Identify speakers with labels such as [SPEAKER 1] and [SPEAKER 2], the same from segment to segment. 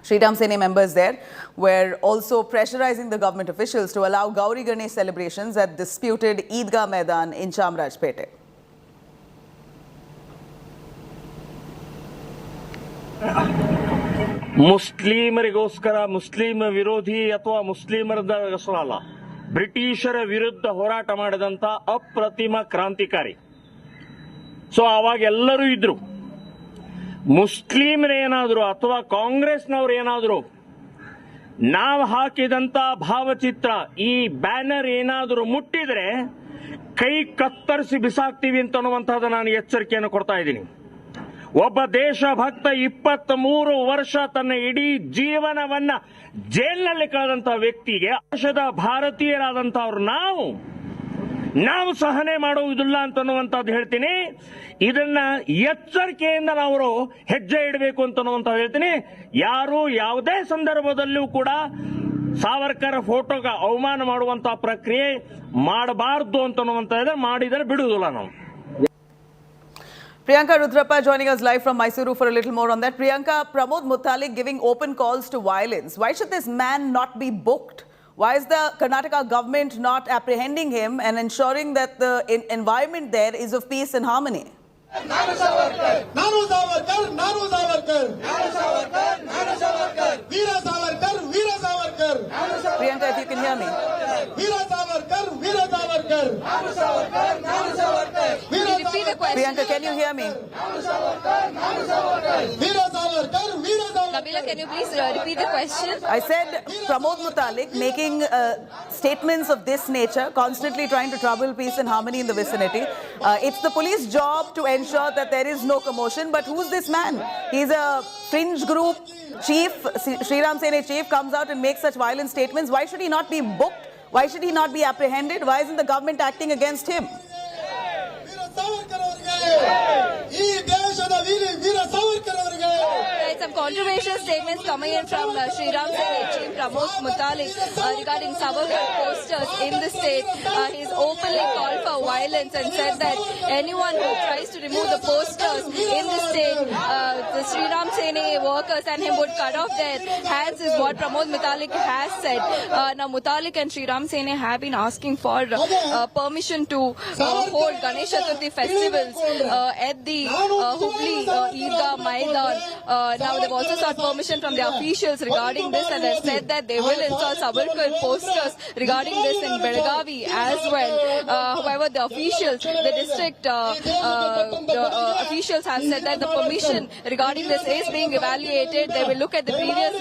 [SPEAKER 1] Sriram Sene members there were also pressurizing the government officials to allow Gauri Ganesh celebrations at disputed Eidgah Maidan in Chamrajpete.
[SPEAKER 2] ಮುಸ್ಲಿಮರಿಗೋಸ್ಕರ ಮುಸ್ಲಿಂ ವಿರೋಧಿ ಅಥವಾ ಮುಸ್ಲಿಮರಗೋಸ್ಕರ ಅಲ್ಲ, ಬ್ರಿಟಿಷರ ವಿರುದ್ಧ ಹೋರಾಟ ಮಾಡಿದಂತ ಅಪ್ರತಿಮ ಕ್ರಾಂತಿಕಾರಿ. ಸೊ ಅವಾಗ ಎಲ್ಲರೂ ಇದ್ರು. ಮುಸ್ಲಿಮರೇನಾದ್ರು ಅಥವಾ ಕಾಂಗ್ರೆಸ್ನವ್ರು ಏನಾದ್ರು ನಾವು ಹಾಕಿದಂತ ಭಾವಚಿತ್ರ ಈ ಬ್ಯಾನರ್ ಏನಾದರೂ ಮುಟ್ಟಿದ್ರೆ ಕೈ ಕತ್ತರಿಸಿ ಬಿಸಾಕ್ತೀವಿ ಅಂತ ಅನ್ನುವಂತಹದ್ದು ನಾನು ಎಚ್ಚರಿಕೆಯನ್ನು ಕೊಡ್ತಾ ಇದ್ದೀನಿ. ಒಬ್ಬ ದೇಶಭಕ್ತ 23 ವರ್ಷ ತನ್ನ ಇಡೀ ಜೀವನವನ್ನ ಜೈಲಿನಲ್ಲಿ ಕಳೆದಂತಹ ವ್ಯಕ್ತಿಗೆ ದೇಶದ ಭಾರತೀಯರಾದಂತವ್ರು ನಾವು ಸಹನೆ ಮಾಡುವುದಿಲ್ಲ ಅಂತನ್ನುವಂಥದ್ದು ಹೇಳ್ತೀನಿ. ಇದನ್ನ ಎಚ್ಚರಿಕೆಯಿಂದ ನಾವು ಹೆಜ್ಜೆ ಇಡಬೇಕು ಅಂತನ್ನುವಂತ ಹೇಳ್ತೀನಿ. ಯಾರು ಯಾವುದೇ ಸಂದರ್ಭದಲ್ಲೂ ಕೂಡ ಸಾವರ್ಕರ್ ಫೋಟೋಗೆ ಅವಮಾನ ಮಾಡುವಂತಹ ಪ್ರಕ್ರಿಯೆ ಮಾಡಬಾರದು ಅಂತನ್ನುವಂತ ಮಾಡಿದರೆ ಬಿಡುವುದಿಲ್ಲ ನಾವು.
[SPEAKER 1] Priyanka Rudrappa joining us live from Mysuru for a little more on that. Priyanka, Pramod Mutalik giving open calls to violence. Why should this man not be booked? Why is the Karnataka government not apprehending him and ensuring that the environment there is of peace and harmony?
[SPEAKER 3] Nanu Savarkar, Nanu Savarkar, Nanu Savarkar, Nanu Savarkar, Nanu Savarkar, Veera Savarkar, Veera Savarkar.
[SPEAKER 1] Priyanka, if you can hear me.
[SPEAKER 3] Veera Savarkar, Veera Savarkar, Nanu Savarkar, Nanu Savarkar.
[SPEAKER 1] Priyanka, can you hear me?
[SPEAKER 3] Nanu Savarkar, Nanu Savarkar, Veera Savarkar, Veera Savarkar.
[SPEAKER 4] Kabila, can you please repeat the question?
[SPEAKER 1] I said Pramod Mutalik making statements of this nature, constantly trying to trouble peace and harmony in the vicinity. It's the police job to ensure that there is no commotion. But who's this man? He's a fringe group chief, Sriram Sene chief, comes out and makes such violent statements. Why should he not be booked? Why should he not be apprehended? Why isn't the government acting against him?
[SPEAKER 4] Some controversial statements coming in from Sriram Sene chief Pramod Mutalik regarding Savarkar posters in the state. He's openly called for violence and said that anyone who tries to remove the posters in the state, the Sriram Sene workers and him would cut off their hands, is what Pramod Mutalik has said. Now Mutalik and Sriram Sene have been asking for permission to hold Ganesh Chaturthi festivals at the Hubli Eidgah Maidan. Now they've also sought permission from the officials regarding this, and have said that they will install Savarkar posters regarding this in Belagavi as well. However, the officials, the district officials have said that the permission regarding this is being evaluated. They will look at the previous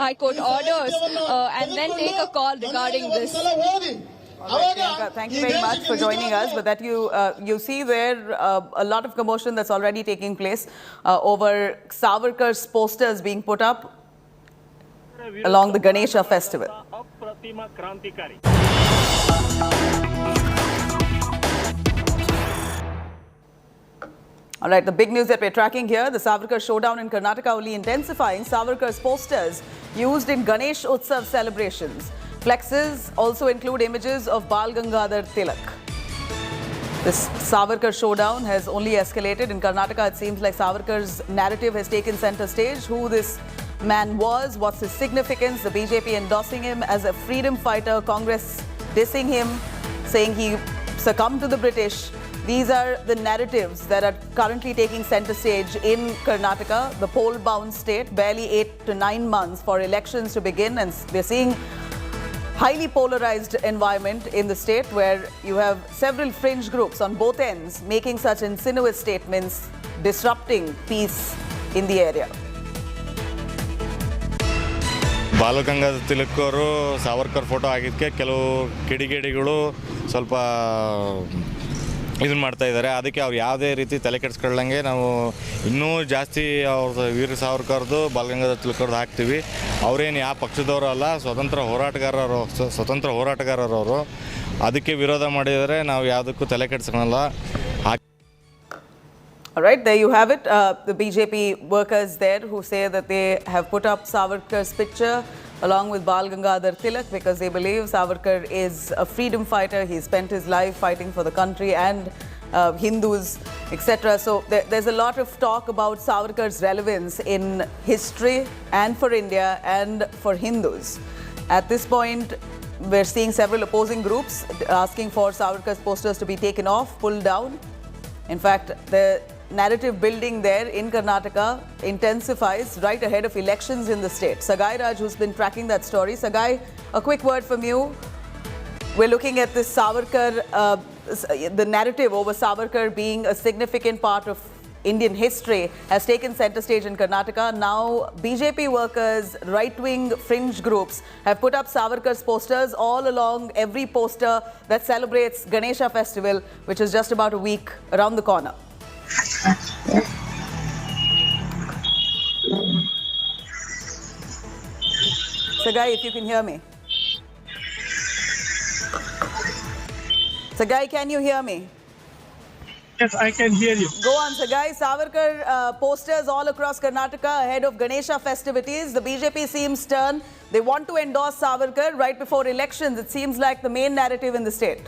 [SPEAKER 4] High Court orders and then take a call regarding this.
[SPEAKER 1] Right, Priyanka, thank you very much for joining us. But that you see there a lot of commotion that's already taking place over Savarkar's posters being put up along the Ganesha festival. All right, the big news that we're tracking here, the Savarkar showdown in Karnataka only intensifying. Savarkar's posters used in Ganesh Utsav celebrations. Flexes also include images of Bal Gangadhar Tilak. This Savarkar showdown has only escalated. In Karnataka, it seems like Savarkar's narrative has taken center stage. Who this man was, what's his significance, the BJP endorsing him as a freedom fighter, Congress dissing him, saying he succumbed to the British. These are the narratives that are currently taking center stage in Karnataka, the poll-bound state, barely 8 to 9 months for elections to begin, and we're seeing highly polarized environment in the state where you have several fringe groups on both ends making such insinuous statements, disrupting peace in the area.
[SPEAKER 5] ಬಾಲ ಗಂಗಾಧರ್ ತಿಲಕ್ ಅವರು Savarkar photo ಆಗಿದ್ದಕ್ಕೆ ಕೆಲವು ಕಿಡಿಗೇಡಿಗಳು ಸ್ವಲ್ಪ ಇದನ್ನು ಮಾಡ್ತಾ ಇದ್ದಾರೆ. ಅದಕ್ಕೆ ಅವ್ರು ಯಾವುದೇ ರೀತಿ ತಲೆ ಕೆಡಿಸ್ಕೊಳ್ಳಂಗೆ ನಾವು ಇನ್ನೂ ಜಾಸ್ತಿ ಅವ್ರದ್ದು ವೀರ ಸಾವರ್ಕರ್ದು ಬಾಲ ಗಂಗಾಧರ್ ತಿಲಕರ್ದು ಹಾಕ್ತೀವಿ. ಅವರೇನು ಯಾವ ಪಕ್ಷದವರು ಅಲ್ಲ, ಸ್ವತಂತ್ರ ಹೋರಾಟಗಾರರವರು. ಅದಕ್ಕೆ ವಿರೋಧ ಮಾಡಿದರೆ ನಾವು ಯಾವುದಕ್ಕೂ ತಲೆ ಕೆಡಿಸ್ಕೊಳ್ಳಲ್ಲ.
[SPEAKER 1] All right, there you have it. The BJP workers there who say that they have put up Savarkar's picture along with Bal Gangadhar Tilak because they believe Savarkar is a freedom fighter. He spent his life fighting for the country and Hindus, etc. So there's a lot of talk about Savarkar's relevance in history and for India and for Hindus. At this point, we're seeing several opposing groups asking for Savarkar's posters to be taken off, pulled down. In fact, the narrative building there in Karnataka intensifies right ahead of elections in the state. Sagai Raj, who's been tracking that story. Sagai, a quick word from you. We're looking at this Savarkar, the narrative over Savarkar being a significant part of Indian history has taken center stage in Karnataka. Now, BJP workers, right-wing fringe groups have put up Savarkar's posters all along every poster that celebrates Ganesha festival, which is just about a week around the corner. Sagai, if you can hear me. Sagai, can you hear me?
[SPEAKER 6] Yes, I can hear you.
[SPEAKER 1] Go on, Sagai. Savarkar posters all across Karnataka ahead of Ganesha festivities. The BJP seems stern. They want to endorse Savarkar right before elections. It seems like the main narrative in the state.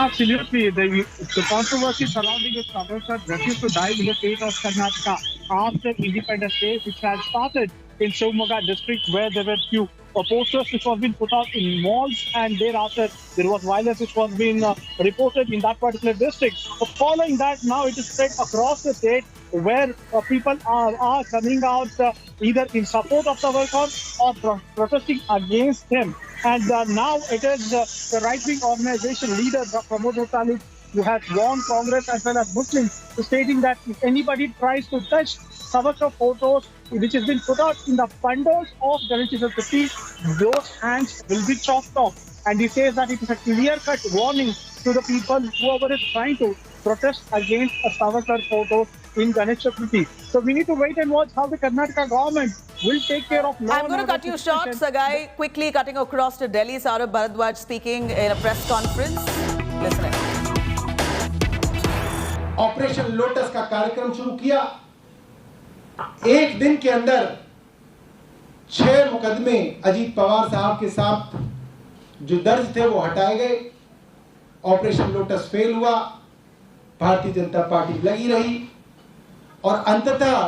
[SPEAKER 6] Absolutely. The controversy surrounding the Savarkar refused to die in the state of Karnataka after Independence Day, which had started in Shivamoga district, where there were few posters which was being put out in malls, and thereafter there was violence which was being reported in that particular district. So following that, now it is spread across the state, where people are coming out either in support of Savarkar or protesting against him. And now it is the right-wing organization leader, Pramod Mutali, who has warned Congress as well as Muslims, stating that if anybody tries to touch Savarkar photos which has been put out in the pandos of Ganesha city, those hands will be chopped off. And he says that it is a clear-cut warning to the people, whoever is trying to protest against a Savarkar photo in Ganesha city. So we need to wait and watch how the Karnataka government will take care of law.
[SPEAKER 1] I'm going to cut you short, Sagai. Quickly cutting across to Delhi, Saurabh Bharadwaj speaking in a press conference. Listen.
[SPEAKER 3] Operation lotus का कार्यक्रम शुरू किया। एक दिन के अंदर 6 मुकदमे अजीत पवार साहब के साथ जो दर्ज थे वो हटाए गए। ऑपरेशन लोटस फेल हुआ, भारतीय जनता पार्टी लगी रही और अंततः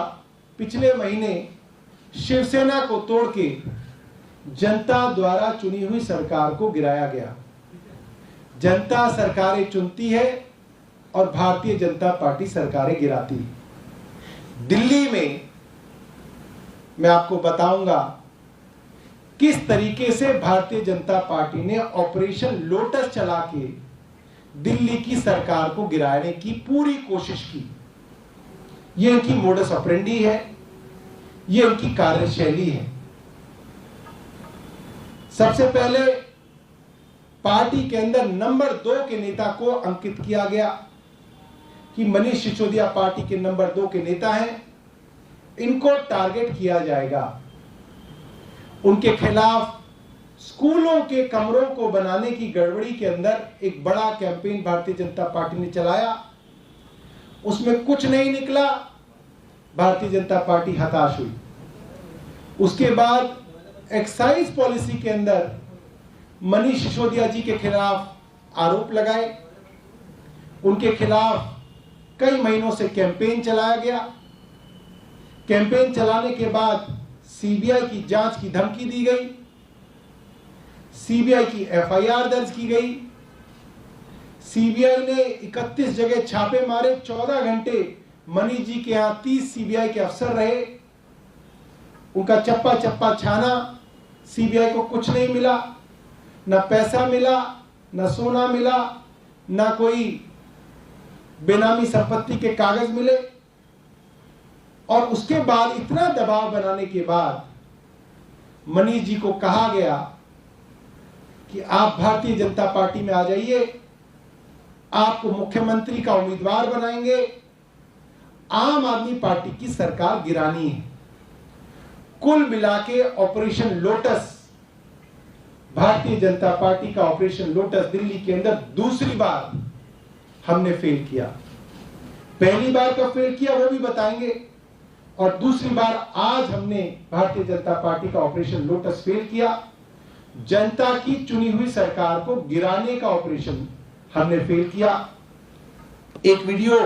[SPEAKER 3] पिछले महीने शिवसेना को तोड़ के जनता द्वारा चुनी हुई सरकार को गिराया गया। जनता सरकारें चुनती है और भारतीय जनता पार्टी सरकारें गिराती है। दिल्ली में मैं आपको बताऊंगा किस तरीके से भारतीय जनता पार्टी ने ऑपरेशन लोटस चला के दिल्ली की सरकार को गिराने की पूरी कोशिश की। ये इनकी मोडस ऑपरेंडी है, ये इनकी कार्यशैली है। सबसे पहले पार्टी के अंदर नंबर 2 के नेता को अंकित किया गया कि मनीष सिसोदिया पार्टी के नंबर 2 के नेता हैं, इनको टारगेट किया जाएगा। उनके खिलाफ स्कूलों के कमरों को बनाने की गड़बड़ी के अंदर एक बड़ा कैंपेन भारतीय जनता पार्टी ने चलाया। उसमें कुछ नहीं निकला, भारतीय जनता पार्टी हताश हुई। उसके बाद एक्साइज पॉलिसी के अंदर मनीष सिसोदिया जी के खिलाफ आरोप लगाए। उनके खिलाफ कई महीनों से कैंपेन चलाया गया। कैंपेन चलाने के बाद सीबीआई की जांच की धमकी दी गई, सीबीआई की एफआईआर दर्ज की गई। सीबीआई ने 31 जगह छापे मारे। 14 घंटे मनीष जी के यहां 30 सीबीआई के अफसर रहे। उनका चप्पा चप्पा छाना, सीबीआई को कुछ नहीं मिला, ना पैसा मिला, ना सोना मिला, ना कोई बेनामी संपत्ति के कागज मिले। और उसके बाद इतना दबाव बनाने के बाद मनीष जी को कहा गया कि आप भारतीय जनता पार्टी में आ जाइए, आपको मुख्यमंत्री का उम्मीदवार बनाएंगे, आम आदमी पार्टी की सरकार गिरानी है। कुल मिला के operation lotus, Bharatiya Janata party का ऑपरेशन लोटस दिल्ली के अंदर दूसरी बार हमने फेल किया। पहली बार कब फेल किया वो भी बताएंगे, और दूसरी बार आज हमने भारतीय जनता पार्टी का ऑपरेशन लोटस फेल किया। जनता की चुनी हुई सरकार को गिराने का ऑपरेशन हमने फेल किया। एक वीडियो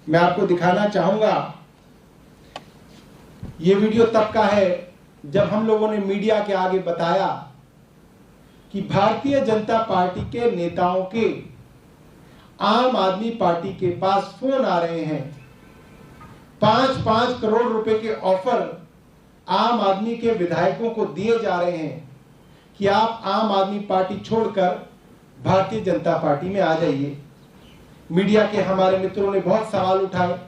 [SPEAKER 3] मैं आपको दिखाना चाहूंगा। ये वीडियो तब का है जब हम लोगों ने मीडिया के आगे बताया कि भारतीय जनता पार्टी के नेताओं के आम आदमी पार्टी के पास फोन आ रहे हैं। 5-5 करोड़ रुपए के ऑफर आम आदमी के विधायकों को दिए जा रहे हैं कि आप आम आदमी पार्टी छोड़कर भारतीय जनता पार्टी में आ जाइए। मीडिया के हमारे मित्रों ने बहुत सवाल उठाए,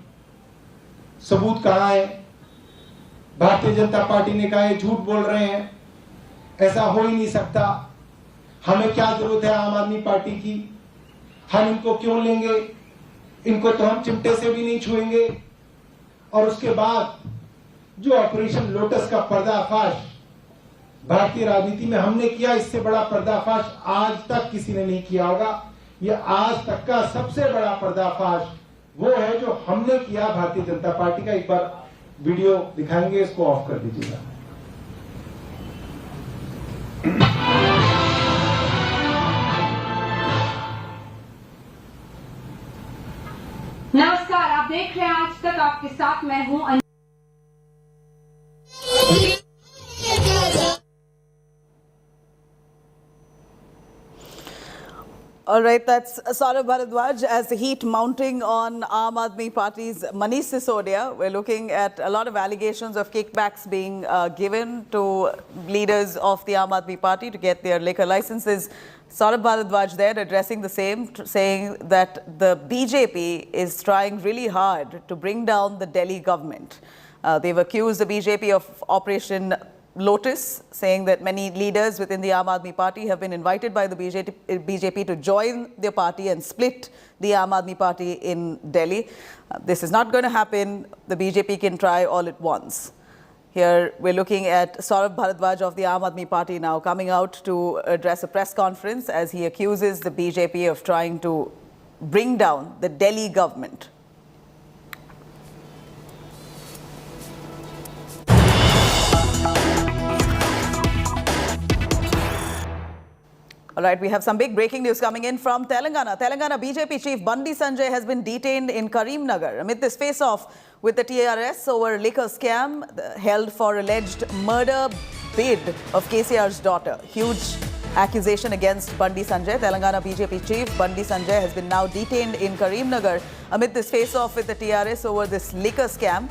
[SPEAKER 3] सबूत कहां है? भारतीय जनता पार्टी ने कहा ये झूठ बोल रहे हैं, ऐसा हो ही नहीं सकता, हमें क्या जरूरत है आम आदमी पार्टी की, हम इनको क्यों लेंगे, इनको तो हम चिमटे से भी नहीं छुएंगे। और उसके बाद जो ऑपरेशन लोटस का पर्दाफाश भारतीय राजनीति में हमने किया, इससे बड़ा पर्दाफाश आज तक किसी ने नहीं किया होगा। यह आज तक का सबसे बड़ा पर्दाफाश वो है जो हमने किया भारतीय जनता पार्टी का। एक बार वीडियो दिखाएंगे, इसको ऑफ कर दीजिएगा।
[SPEAKER 7] नमस्कार, आप देख रहे हैं आज तक, आपके साथ मैं हूं।
[SPEAKER 1] All right, that's Saurabh Bharadwaj. As the heat mounting on Aam Aadmi Party's Manish Sisodia, we're looking at a lot of allegations of kickbacks being given to leaders of the Aam Aadmi Party to get their liquor licenses. Saurabh Bharadwaj there addressing the same, saying that the BJP is trying really hard to bring down the Delhi government. They've accused the BJP of Operation Lotus, saying that many leaders within the Aam Aadmi Party have been invited by the BJP to join their party and split the Aam Aadmi Party in Delhi. This is not going to happen. The BJP can try all it wants. Here we're looking at Saurabh Bharadwaj of the Aam Aadmi Party now coming out to address a press conference as he accuses the BJP of trying to bring down the Delhi government. All right, we have some big breaking news coming in from Telangana. Telangana BJP chief Bandi Sanjay has been detained in Karimnagar amid this face-off with the TRS over liquor scam held for alleged murder bid of KCR's daughter. Huge accusation against Bandi Sanjay. Telangana BJP chief Bandi Sanjay has been now detained in Karimnagar amid this face-off with the TRS over this liquor scam.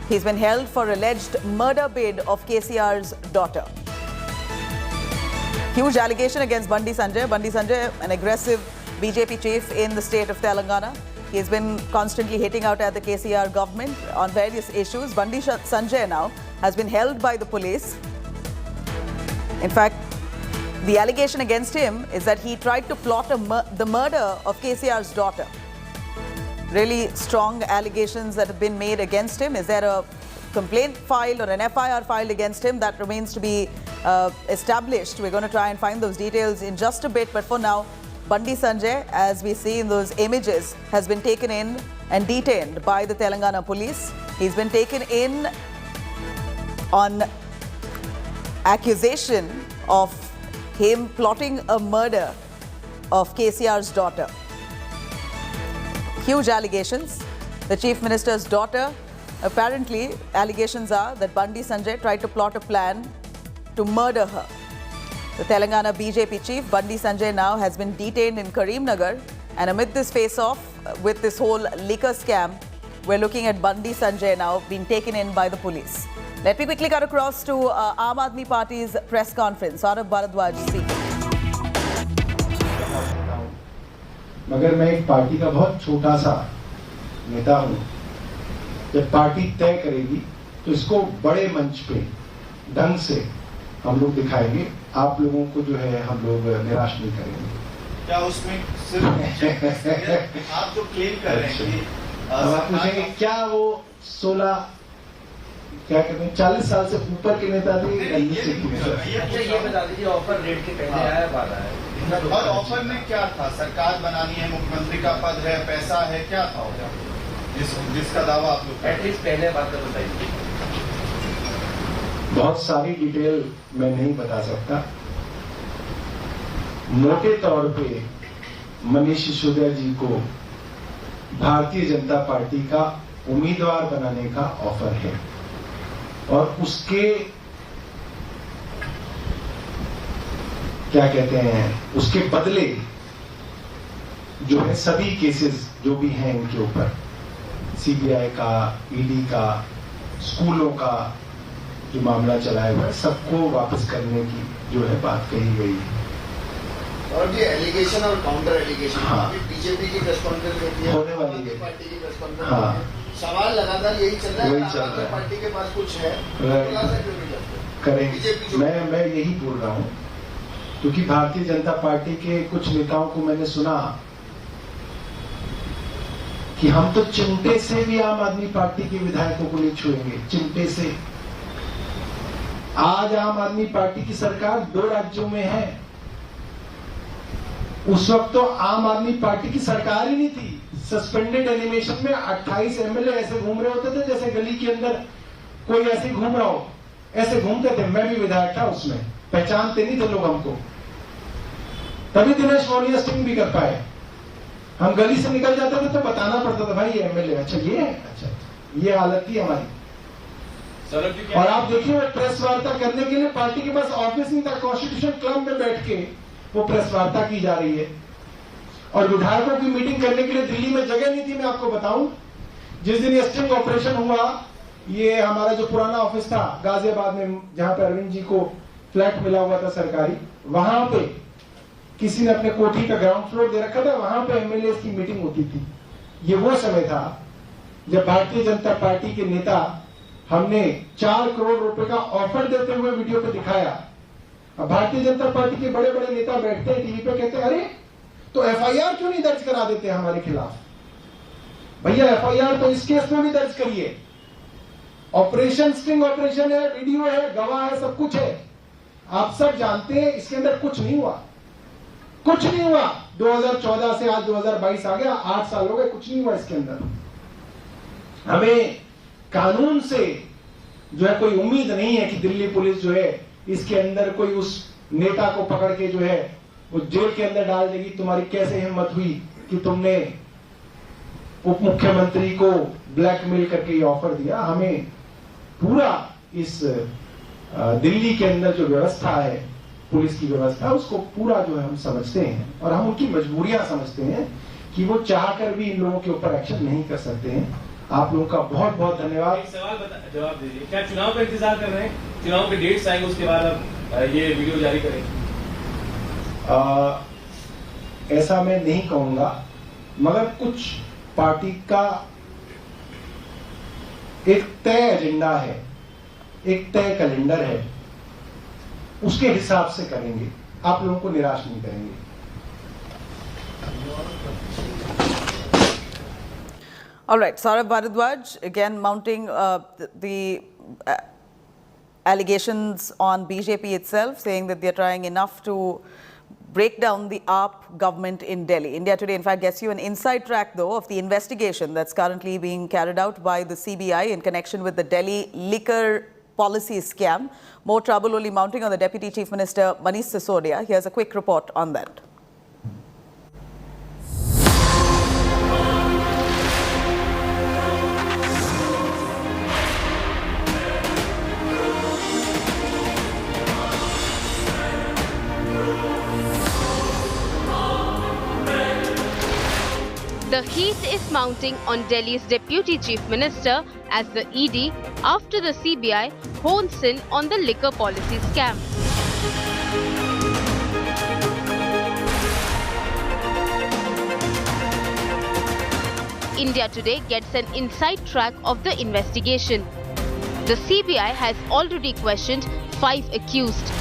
[SPEAKER 1] He's been held for alleged murder bid of KCR's daughter. Huge allegation against Bandi Sanjay. Bandi Sanjay, an aggressive BJP chief in the state of Telangana. He has been constantly hitting out at the KCR government on various issues. Bandi Sanjay now has been held by the police. In fact, the allegation against him is that he tried to plot the murder of KCR's daughter. Really strong allegations that have been made against him. Is there a complaint filed or an FIR filed against him? That remains to be established. We're going to try and find those details in just a bit. But for now, Bandi Sanjay, as we see in those images, has been taken in and detained by the Telangana police. He's been taken in on accusation of him plotting a murder of KCR's daughter. Huge allegations. The Chief Minister's daughter, apparently, allegations are that Bandi Sanjay tried to plot a plan to murder her. The Telangana BJP chief, Bandi Sanjay, now has been detained in Karimnagar. And amid this face-off with this whole liquor scam, we're looking at Bandi Sanjay now being taken in by the police. Let me quickly cut across to Aam Aadmi Party's press conference. Saurabh Bharadwaj speaking.
[SPEAKER 3] मगर मैं एक party का बहुत छोटा सा नेता हूं। जब पार्टी तय करेगी तो इसको बड़े मंच पे ढंग से हम लोग दिखाएंगे। आप लोगों को जो है हम लोग निराश नहीं करेंगे।
[SPEAKER 8] क्या उसमें सिर्फ आप जो क्लेम कर रहे हैं
[SPEAKER 3] आप पूछेंगे क्या वो 16 क्या कहते हैं 40 साल से ऊपर के नेता थे?
[SPEAKER 8] ये बता दीजिए ऑफर रेट के पहले आया बाद आया और ऑफर में क्या था? सरकार बनानी है, मुख्यमंत्री का पद है, पैसा है, क्या था जिसका दावा आप लोग एटलीस्ट पहले बात कर बताइए।
[SPEAKER 3] बहुत सारी डिटेल मैं नहीं बता सकता। मोटे तौर पे मनीष सिसोदिया जी को भारतीय जनता पार्टी का उम्मीदवार बनाने का ऑफर है और उसके क्या कहते हैं, उसके बदले जो है सभी केसेस जो भी हैं इनके ऊपर, सीबीआई का, ईडी का, स्कूलों का जो मामला चलाया हुआ है, सबको वापस करने की जो है बात कही गई है।
[SPEAKER 8] और ये एलिगेशन और काउंटर एलिगेशन,
[SPEAKER 3] हाँ,
[SPEAKER 8] बीजेपी की प्रेस कॉन्फ्रेंस होती है,
[SPEAKER 3] होने वाली है,
[SPEAKER 8] पार्टी की प्रेस कॉन्फ्रेंस,
[SPEAKER 3] हाँ,
[SPEAKER 8] सवाल लगातार यही चल रहा है,
[SPEAKER 3] वही चल रहा है,
[SPEAKER 8] पार्टी के पास कुछ है,
[SPEAKER 3] करेंगे। मैं यही बोल रहा हूँ क्योंकि भारतीय जनता पार्टी के कुछ नेताओं को मैंने सुना कि हम तो चिमटे से भी आम आदमी पार्टी के विधायकों को नहीं छुएंगे, चिमटे से। आज आम आदमी पार्टी की सरकार 2 राज्यों में है, उस वक्त तो आम आदमी पार्टी की सरकार ही नहीं थी। सस्पेंडेड एनिमेशन में 28 एमएलए ऐसे घूम रहे होते थे जैसे गली के अंदर कोई ऐसे घूम रहा हो, ऐसे घूमते थे। मैं भी विधायक था उसमें, पहचानते नहीं थे लोग हमको, तभी दिनेश मोनिया स्टिंग भी कर पाए। हम गली से निकल जाते थे तो बताना पड़ता था, भाई ये एमएलए, अच्छा ये है, अच्छा ये हालत थी हमारी। और आप देखिए प्रेस वार्ता करने के लिए पार्टी के पास ऑफिस नहीं था, कॉन्स्टिट्यूशन क्लब में बैठ के वो प्रेस वार्ता की जा रही है। और विधायकों की मीटिंग करने के लिए दिल्ली में जगह नहीं थी। मैं आपको बताऊं, जिस दिन ये स्टिंग ऑपरेशन हुआ, ये हमारा जो पुराना ऑफिस था गाजियाबाद में, जहां पे अरविंद जी को फ्लैट मिला हुआ था सरकारी, वहां पे किसी ने अपने कोठी का ग्राउंड फ्लोर दे रखा था, वहां पे एमएलए की मीटिंग होती थी। ये वो समय था जब भारतीय जनता पार्टी के नेता, हमने 4 करोड़ रुपए का ऑफर देते हुए वीडियो पे दिखाया। अब भारतीय जनता पार्टी के बड़े बड़े नेता बैठते हैं टीवी पे, कहते हैं अरे तो एफआईआर क्यों नहीं दर्ज करा देते हमारे खिलाफ? भैया एफआईआर तो इस केस में भी दर्ज करिए। ऑपरेशन स्टिंग ऑपरेशन है, वीडियो है, गवाह है, सब कुछ है। आप सब जानते हैं इसके अंदर कुछ नहीं हुआ, कुछ नहीं हुआ। 2014 से आज 2022 आ गया, 8 साल हो गए, कुछ नहीं हुआ इसके अंदर। हमें कानून से जो है कोई उम्मीद नहीं है कि दिल्ली पुलिस जो है इसके अंदर कोई उस नेता को पकड़ के जो है वो जेल के अंदर डाल देगी। तुम्हारी कैसे हिम्मत हुई कि तुमने उप मुख्यमंत्री को ब्लैकमेल करके ये ऑफर दिया? हमें पूरा इस दिल्ली के अंदर जो व्यवस्था है, पुलिस की व्यवस्था, उसको पूरा जो है हम समझते हैं और हम उनकी मजबूरियां समझते हैं कि वो चाहकर भी इन लोगों के ऊपर एक्शन नहीं कर सकते हैं। आप लोगों का बहुत बहुत धन्यवाद।
[SPEAKER 9] एक सवाल जवाब दीजिए, क्या चुनाव का इंतजार कर रहे हैं? चुनाव के डेट्स आएंगे उसके बाद आप ये वीडियो जारी करेंगे?
[SPEAKER 3] ऐसा मैं नहीं कहूंगा, मगर कुछ पार्टी का एक तय एजेंडा है, एक तय कैलेंडर है, उसके हिसाब से करेंगे। आप लोगों को निराश नहीं करेंगे।
[SPEAKER 1] All right, Saurabh Bharadwaj again mounting the allegations on BJP itself, saying that they're trying enough to break down the AAP government in Delhi. India Today, in fact, gets you an inside track, though, of the investigation that's currently being carried out by the CBI in connection with the Delhi liquor policy scam. More trouble only mounting on the Deputy Chief Minister, Bandi Sanjay. Here's a quick report on that.
[SPEAKER 10] The heat is mounting on Delhi's Deputy Chief Minister as the ED after the CBI hones in on the liquor policy scam. India Today gets an inside track of the investigation. The CBI has already questioned 5 accused.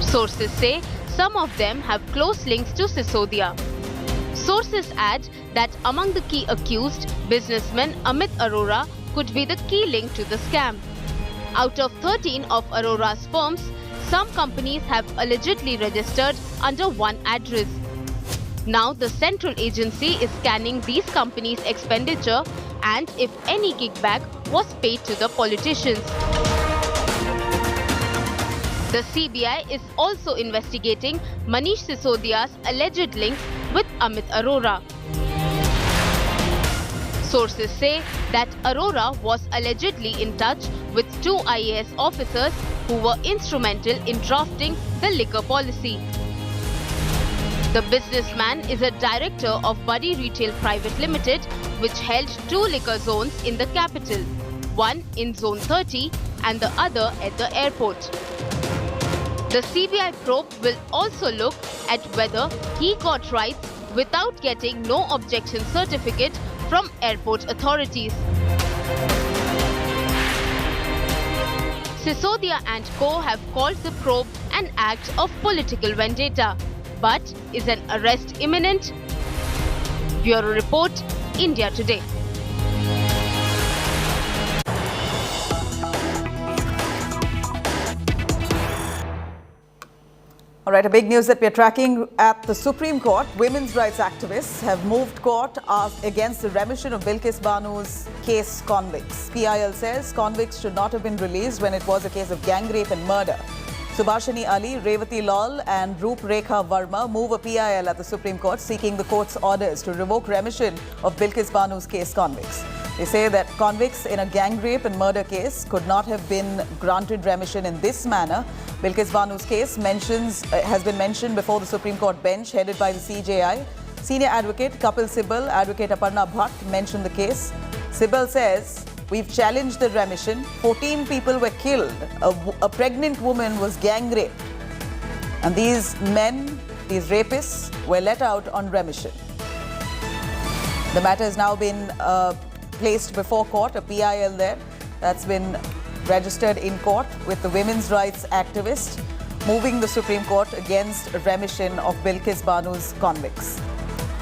[SPEAKER 10] Sources say some of them have close links to Sisodia. Sources add that among the key accused, businessman Amit Arora could be the key link to the scam. Out of 13 of Arora's firms, some companies have allegedly registered under one address. Now the central agency is scanning these companies' expenditure and if any kickback was paid to the politicians. The CBI is also investigating Manish Sisodia's alleged links with Amit Arora. Sources say that Arora was allegedly in touch with 2 IAS officers who were instrumental in drafting the liquor policy. The businessman is a director of Bandi Retail Private Limited, which held 2 liquor zones in the capital, one in Zone 30 and the other at the airport. The CBI probe will also look at whether he got rights without getting no objection certificate from airport authorities. Sisodia and co have called the probe an act of political vendetta. But is an arrest imminent? Bureau Report, India Today.
[SPEAKER 1] All right, a big news that we're tracking at the Supreme Court. Women's rights activists have moved court against the remission of Bilkis Banu's case convicts. PIL says convicts should not have been released when it was a case of gang rape and murder. Subhashini Ali, Revati Lal and Roop Rekha Verma move a PIL at the Supreme Court seeking the court's orders to revoke remission of Bilkis Banu's case convicts. They say that convicts in a gang rape and murder case could not have been granted remission in this manner. Bilkis Banu's case has been mentioned before the Supreme Court bench headed by the CJI. Senior advocate Kapil Sibal, advocate Aparna Bhatt mentioned the case. Sibal says, "We've challenged the remission. 14 people were killed. A pregnant woman was gang raped. And these men, these rapists, were let out on remission." The matter has now been placed before court, a PIL there that's been registered in court with the women's rights activist moving the Supreme Court against remission of Bilkis Banu's convicts.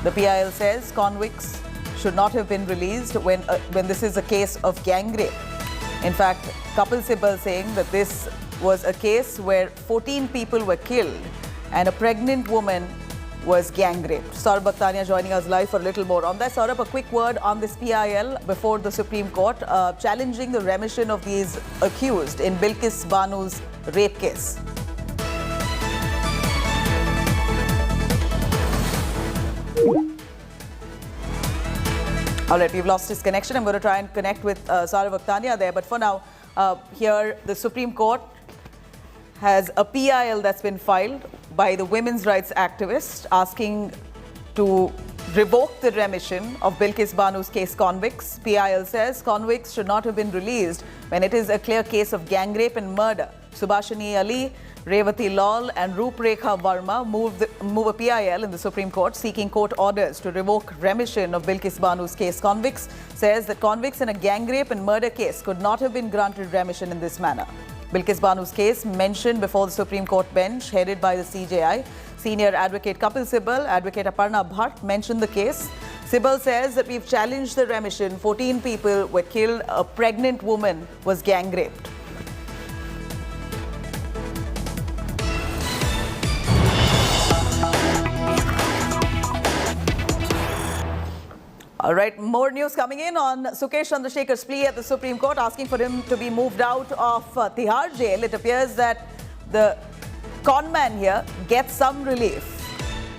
[SPEAKER 1] The PIL says convicts should not have been released when this is a case of gang rape. In fact, Kapil Sibal saying that this was a case where 14 people were killed and a pregnant woman was gang raped. Saurabh Bhaktania joining us live for a little more on that. Saurabh, a quick word on this PIL before the Supreme Court challenging the remission of these accused in Bilkis Banu's rape case. All right, we've lost his connection. I'm going to try and connect with Saurabh Bhaktania there. But for now, here the Supreme Court has a PIL that's been filed by the women's rights activists asking to revoke the remission of Bilkis Banu's case convicts. PIL says convicts should not have been released when it is a clear case of gang rape and murder. Subhashini Ali, Revati Lal and Roop Rekha Verma move a PIL in the Supreme Court seeking court orders to revoke remission of Bilkis Banu's case convicts. Says that convicts in a gang rape and murder case could not have been granted remission in this manner. Bilkis Banu's case mentioned before the Supreme Court bench headed by the CJI. Senior advocate Kapil Sibal, advocate Aparna Bhatt mentioned the case. Sibal says that we've challenged the remission. 14 people were killed. A pregnant woman was gang raped. All right, more news coming in on Sukesh Chandrasekhar's plea at the Supreme Court asking for him to be moved out of Tihar jail. It appears that the conman here gets some relief.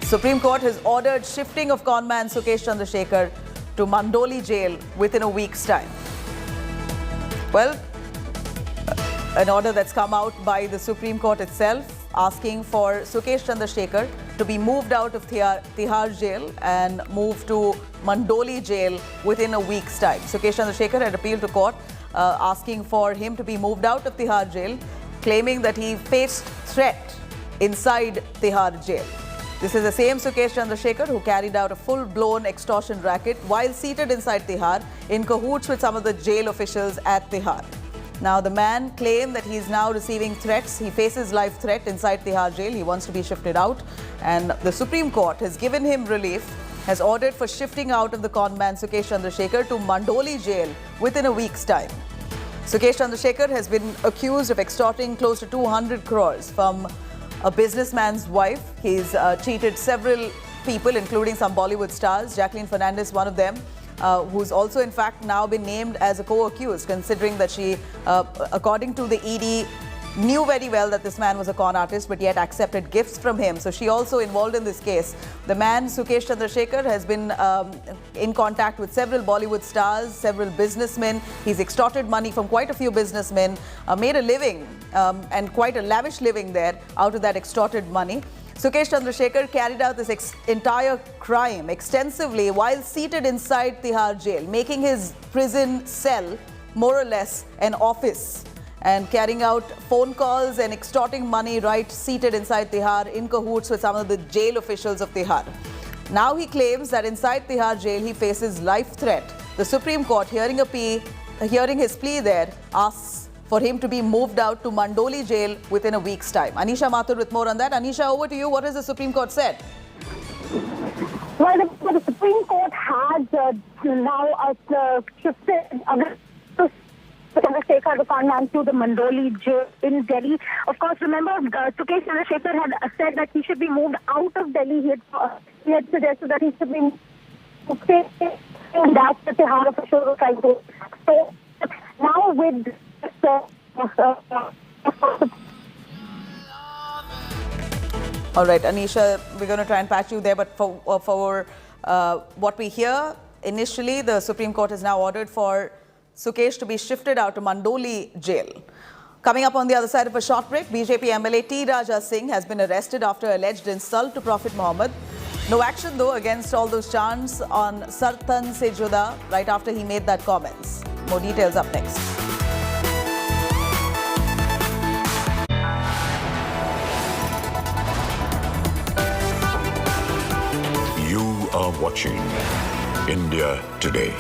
[SPEAKER 1] Supreme Court has ordered shifting of conman Sukesh Chandrasekhar to Mandoli jail within a week's time. Well, an order that's come out by the Supreme Court itself asking for Sukesh Chandrasekhar to be moved out of Tihar jail and moved to Mandoli jail within a week's time. Sukesh Chandrasekhar had appealed to court asking for him to be moved out of Tihar jail, claiming that he faced threat inside Tihar jail. This is the same Sukesh Chandrasekhar who carried out a full-blown extortion racket while seated inside Tihar in cahoots with some of the jail officials at Tihar. Now, the man claimed that he is now receiving threats. He faces life threat inside Tihar jail. He wants to be shifted out. And the Supreme Court has given him relief, has ordered for shifting out of the conman Sukesh Chandrasekhar to Mandoli jail within a week's time. Sukesh Chandrasekhar has been accused of extorting close to 200 crores from a businessman's wife. He's cheated several people, including some Bollywood stars. Jacqueline Fernandez, one of them, who's also in fact now been named as a co-accused, considering that she, according to the ED, knew very well that this man was a con artist, but yet accepted gifts from him. So she also involved in this case. The man, Sukesh Chandrasekhar, has been in contact with several Bollywood stars, several businessmen. He's extorted money from quite a few businessmen, made a living and quite a lavish living there out of that extorted money. Sukesh Chandrasekhar carried out this entire crime extensively while seated inside Tihar jail, making his prison cell more or less an office, and carrying out phone calls and extorting money right seated inside Tihar in cahoots with some of the jail officials of Tihar. Now he claims that inside Tihar jail he faces life threat. The Supreme Court, hearing his plea there, asks for him to be moved out to Mandoli jail within a week's time. Anisha Mathur with more on that. Anisha, over to you. What has the Supreme Court said?
[SPEAKER 11] Well, the Supreme Court has now shifted Chandrasekhar, the conman, to the Mandoli jail in Delhi. Of course, remember, Sukesh Chandrasekhar had said that he should be moved out of Delhi. He had suggested that he should be moved, and that's the Tihar officials were trying to. So now with
[SPEAKER 1] all right, Anisha, we're going to try and patch you there, but for what we hear, initially the Supreme Court has now ordered for Sukesh to be shifted out to Mandoli jail. Coming up on the other side of a short break, BJP MLA T. Raja Singh has been arrested after alleged insult to Prophet Muhammad. No action though against all those chants on Sartan Se Juda right after he made that comments. More details up next.
[SPEAKER 12] You are watching India Today.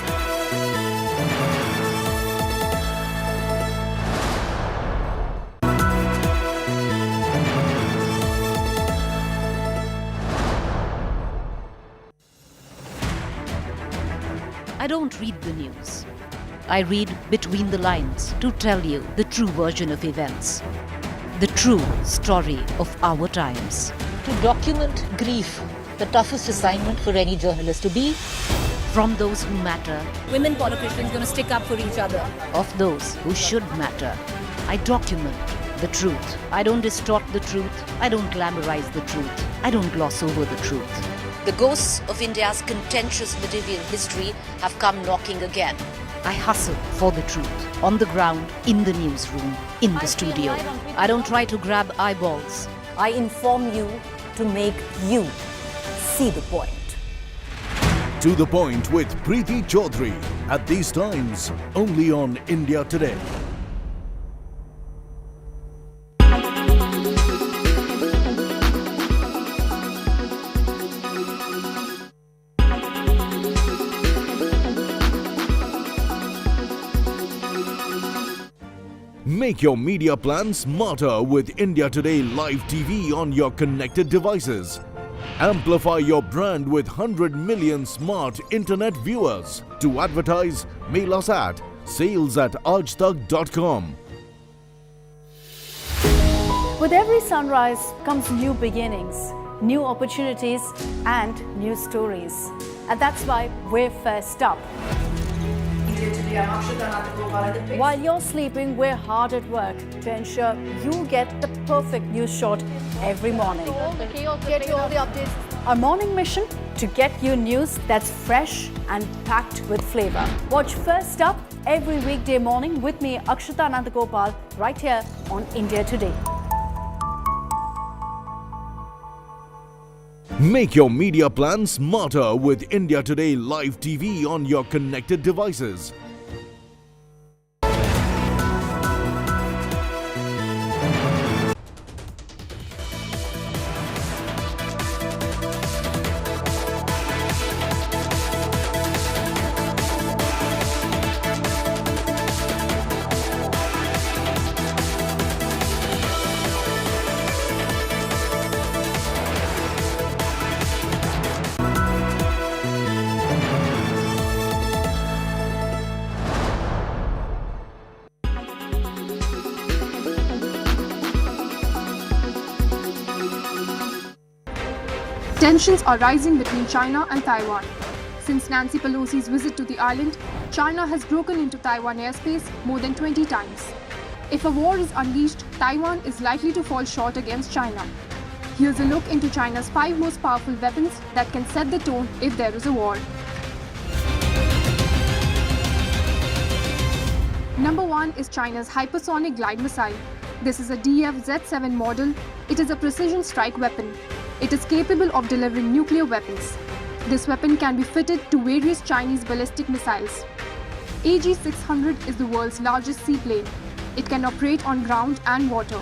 [SPEAKER 13] I don't read the news. I read between the lines to tell you the true version of events, the true story of our times.
[SPEAKER 14] To document grief, the toughest assignment for any journalist to be.
[SPEAKER 13] From those who matter.
[SPEAKER 14] Women politicians going to stick up for each other.
[SPEAKER 13] Of those who should matter. I document the truth. I don't distort the truth. I don't glamorize the truth. I don't gloss over the truth.
[SPEAKER 14] The ghosts of India's contentious medieval history have come knocking again.
[SPEAKER 13] I hustle for the truth. On the ground, in the newsroom, in the studio. I don't try to grab eyeballs.
[SPEAKER 14] I inform you to make you see the point.
[SPEAKER 15] To the Point with Preeti Chaudhary. At these times, only on India Today. Make your media plan smarter with India Today Live TV on your connected devices. Amplify your brand with 100 million smart internet viewers. To advertise, mail us at sales@aajtak.com.
[SPEAKER 16] With every sunrise comes new beginnings, new opportunities and new stories. And that's why we're first up. While you're sleeping, we're hard at work to ensure you get the perfect news shot every morning. Get you all the updates. Our morning mission, to get you news that's fresh and packed with flavor. Watch First Up every weekday morning with me, Akshita Nandagopal, right here on India Today.
[SPEAKER 15] Make your media plan smarter with India Today Live TV on your connected devices.
[SPEAKER 17] Tensions are rising between China and Taiwan. Since Nancy Pelosi's visit to the island, China has broken into Taiwan airspace more than 20 times. If a war is unleashed, Taiwan is likely to fall short against China. Here's a look into China's 5 most powerful weapons that can set the tone if there is a war. Number 1 is China's hypersonic glide missile. This is a DF-Z7 model. It is a precision strike weapon. It is capable of delivering nuclear weapons. This weapon can be fitted to various Chinese ballistic missiles. AG-600 is the world's largest seaplane. It can operate on ground and water.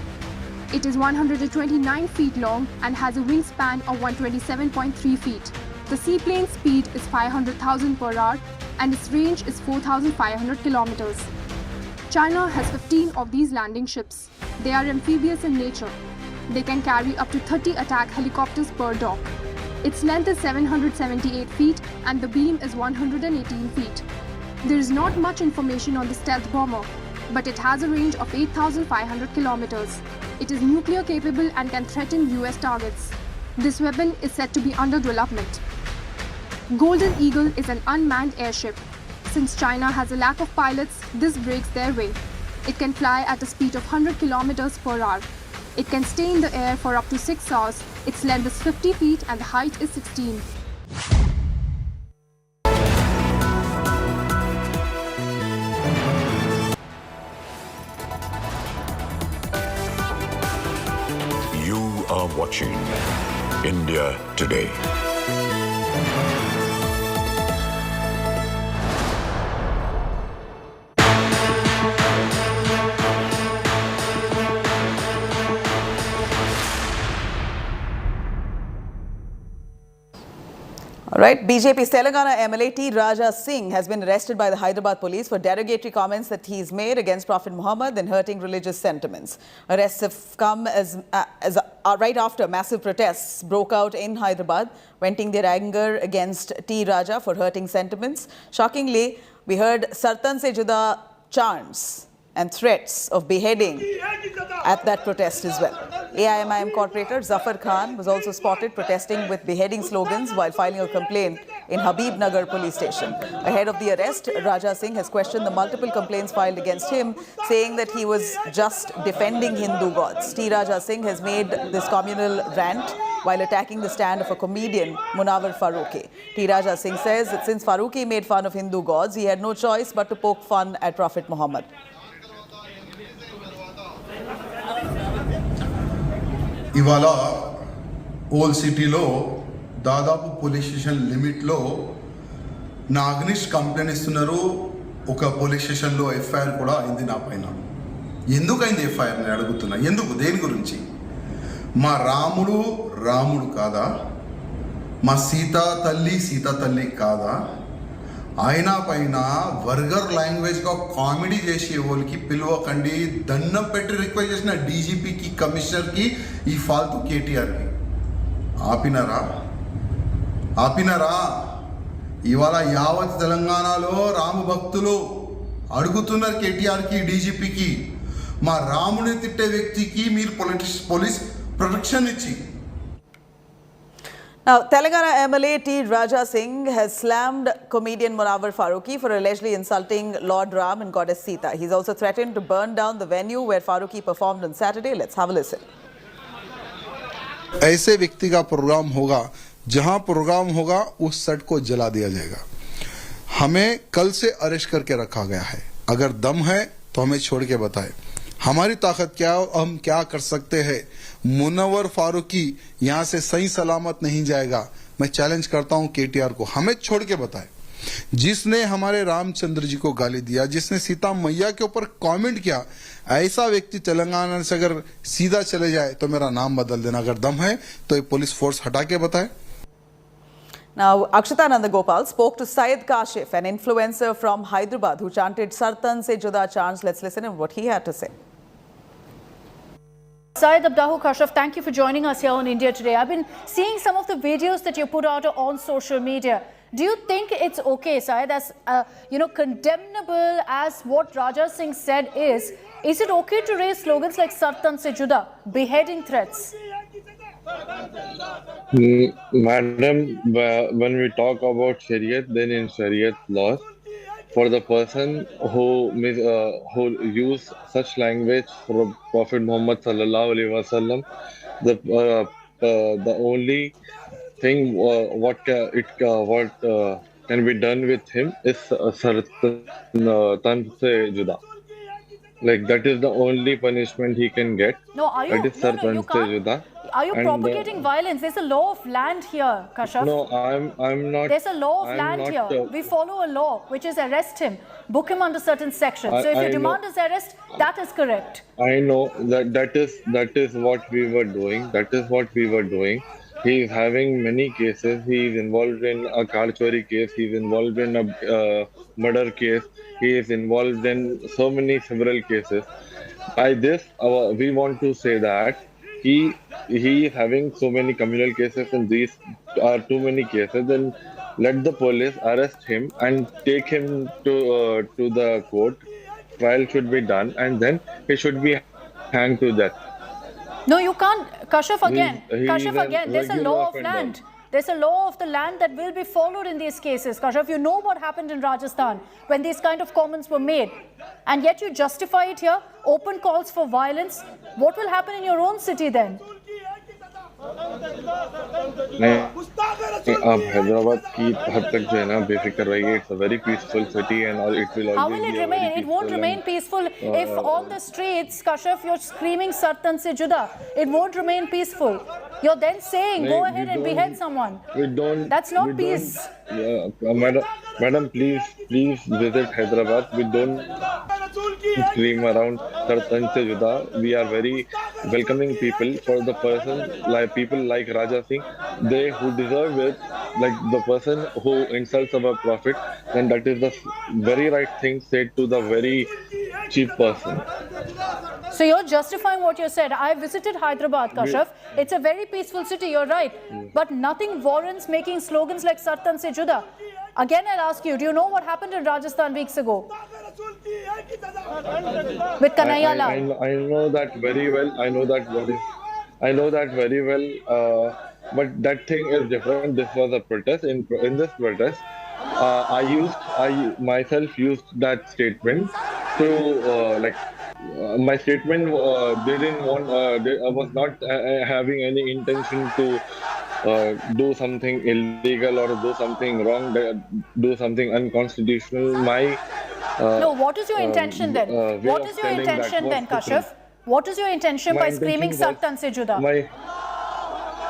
[SPEAKER 17] It is 129 feet long and has a wingspan of 127.3 feet. The seaplane's speed is 500,000 per hour and its range is 4,500 kilometers. China has 15 of these landing ships. They are amphibious in nature. They can carry up to 30 attack helicopters per dock. Its length is 778 feet and the beam is 118 feet. There is not much information on the stealth bomber, but it has a range of 8,500 kilometers. It is nuclear capable and can threaten US targets. This weapon is said to be under development. Golden Eagle is an unmanned airship. Since China has a lack of pilots, this breaks their way. It can fly at a speed of 100 kilometers per hour. It can stay in the air for up to 6 hours. Its length is 50 feet and the height is 16.
[SPEAKER 12] You are watching India Today.
[SPEAKER 1] All right, BJP's Telangana MLA T. Raja Singh has been arrested by the Hyderabad police for derogatory comments that he's made against Prophet Muhammad and hurting religious sentiments. Arrests have come right after massive protests broke out in Hyderabad, venting their anger against T. Raja for hurting sentiments. Shockingly, we heard Sartan Se Juda chants and threats of beheading at that protest as well. AIMIM corporator Zafar Khan was also spotted protesting with beheading slogans while filing a complaint in Habib Nagar police station. Ahead of the arrest, Raja Singh has questioned the multiple complaints filed against him, saying that he was just defending Hindu gods. T. Raja Singh has made this communal rant while attacking the stand of a comedian, Munawar Farooqi. T. Raja Singh says that since Farooqi made fun of Hindu gods, he had no choice but to poke fun at Prophet Muhammad.
[SPEAKER 18] ఇవాళ whole సిటీలో దాదాపు police station లిమిట్లో నా అగ్నిస్ట్ complaint ఇస్తున్నారు. ఒక police స్టేషన్లో FIR కూడా అయింది నా పైన. ఎందుకైంది ఎఫ్ఐఆర్ నేను అడుగుతున్నా. ఎందుకు, దేని గురించి? మా రాముడు రాముడు కాదా? మా సీతా తల్లి కాదా? ఆయన పైన వర్గర్ లాంగ్వేజ్గా కామెడీ చేసి వాళ్ళకి పిలవకండి, దండం పెట్టి రిక్వెస్ట్ చేసిన డీజీపీకి, కమిషనర్కి, ఈ ఫాల్తు కేటీఆర్కి. ఆపినారా? ఇవాళ యావత్ తెలంగాణలో రామ భక్తులు అడుగుతున్నారు కేటీఆర్కి, డీజీపీకి, మా రాముని తిట్టే వ్యక్తికి మీరు పోలీస్ ప్రొటెక్షన్ ఇచ్చి.
[SPEAKER 1] Now, Telangana MLA T. Raja Singh has slammed comedian Munawar Farooqi for allegedly insulting Lord Ram and Goddess Sita. He's also threatened to burn down the venue where Farooqi performed on Saturday. Let's have a listen.
[SPEAKER 18] ऐसे व्यक्ति का programme होगा, जहां programme होगा उस set को जला दिया जाएगा. हमें कल से अरेस्ट करके रखा गया है. अगर दम है तो हमें छोड़ के बताएं. हमारी ताकत क्या है, हम क्या कर सकते हैं. मुनव्वर फारूकी यहाँ से सही सलामत नहीं जाएगा. मैं चैलेंज करता हूँ केटीआर को, हमें छोड़ के बताए. जिसने हमारे रामचंद्र जी को गाली दिया, जिसने सीता मैया के ऊपर कमेंट किया, ऐसा व्यक्ति तेलंगाना से अगर सीधा चले जाए तो मेरा नाम बदल देना. अगर दम है तो ये पुलिस फोर्स हटा के बताए.
[SPEAKER 1] Now, Akshita Nandagopal spoke to Syed Kashif, an influencer from Hyderabad who chanted Sartan Se Juda chants. Let's listen to what he had to say.
[SPEAKER 16] Syed Abdahu Kashif, thank you for joining us here on India Today. I've been seeing some of the videos that you put out on social media. Do you think it's okay, Syed, as condemnable as what Raja Singh said is it okay to raise slogans like Sartan Se Juda, beheading threats?
[SPEAKER 19] Madam, when we talk about Shariat, then in Shariat laws, for the person who use such language for Prophet Muhammad sallallahu alaihi wasallam. The only thing what can be done with him is tan se juda. Like that is the only punishment he can get.
[SPEAKER 16] No, are you?
[SPEAKER 19] That is
[SPEAKER 16] No, no, you
[SPEAKER 19] sarpan se
[SPEAKER 16] can't.
[SPEAKER 19] juda.
[SPEAKER 16] Are you
[SPEAKER 19] And
[SPEAKER 16] propagating violence? There's a law of land here, Kashaf.
[SPEAKER 19] no, I'm not.
[SPEAKER 16] There's a law of
[SPEAKER 19] I'm
[SPEAKER 16] land
[SPEAKER 19] not,
[SPEAKER 16] here. We follow a law, which is arrest him, book him under certain sections. So if
[SPEAKER 19] I
[SPEAKER 16] you
[SPEAKER 19] know.
[SPEAKER 16] demand his arrest, that is correct.
[SPEAKER 19] I know that is what we were doing. That is what we were doing. He is having many cases. He is involved in a car chori case. He is involved in a murder case. He is involved in so many several cases. By this, we want to say that he is having so many communal cases, and these are too many cases. Then let the police arrest him and take him to the court. Trial should be done, and then he should be hanged to death.
[SPEAKER 16] No, you can't. Kashaf again.
[SPEAKER 19] He
[SPEAKER 16] Kashaf
[SPEAKER 19] is a
[SPEAKER 16] again. There's a
[SPEAKER 19] regular
[SPEAKER 16] law of
[SPEAKER 19] offender.
[SPEAKER 16] land. There's a law of the land that will be followed in these cases. Kashaf, you know what happened in Rajasthan when these kind of comments were made. And yet you justify it here, open calls for violence. What will happen in your own city then?
[SPEAKER 19] आप हैदराबाद की हद तक जो है ना बेफिक्र रहिए. It's a very peaceful city and all it will
[SPEAKER 16] How
[SPEAKER 19] always
[SPEAKER 16] will it
[SPEAKER 19] be a
[SPEAKER 16] remain?
[SPEAKER 19] very
[SPEAKER 16] It won't
[SPEAKER 19] peaceful
[SPEAKER 16] remain peaceful if on the streets, Kashaf, you're screaming Sartan se juda. It won't remain peaceful. You're then saying, go ahead and behead someone.
[SPEAKER 19] We don't.
[SPEAKER 16] That's not
[SPEAKER 19] we
[SPEAKER 16] peace.
[SPEAKER 19] Don't, madam, please visit Hyderabad. We don't scream around Sartan se juda. We are very welcoming people for the person like people like Raja Singh. They who deserve it, like the person who insults our prophet, then that is the very right thing said to the very cheap person.
[SPEAKER 16] So you're justifying what you said. I visited Hyderabad, Kashaf. It's a very peaceful city, you're right. But nothing warrants making slogans like Sartan se juda. Again, I'll ask you, do you know what happened in Rajasthan weeks ago? With Kanhaiya Lal.
[SPEAKER 19] I know that very well. I know that very well. But that thing is different. This was a protest. In this protest, I myself used that statement to my statement didn't want. I was not having any intention to do something illegal or do something wrong, do something unconstitutional.
[SPEAKER 16] No, what is your intention then? What is your intention then, Kashaf? What is your intention by screaming Sartan se juda?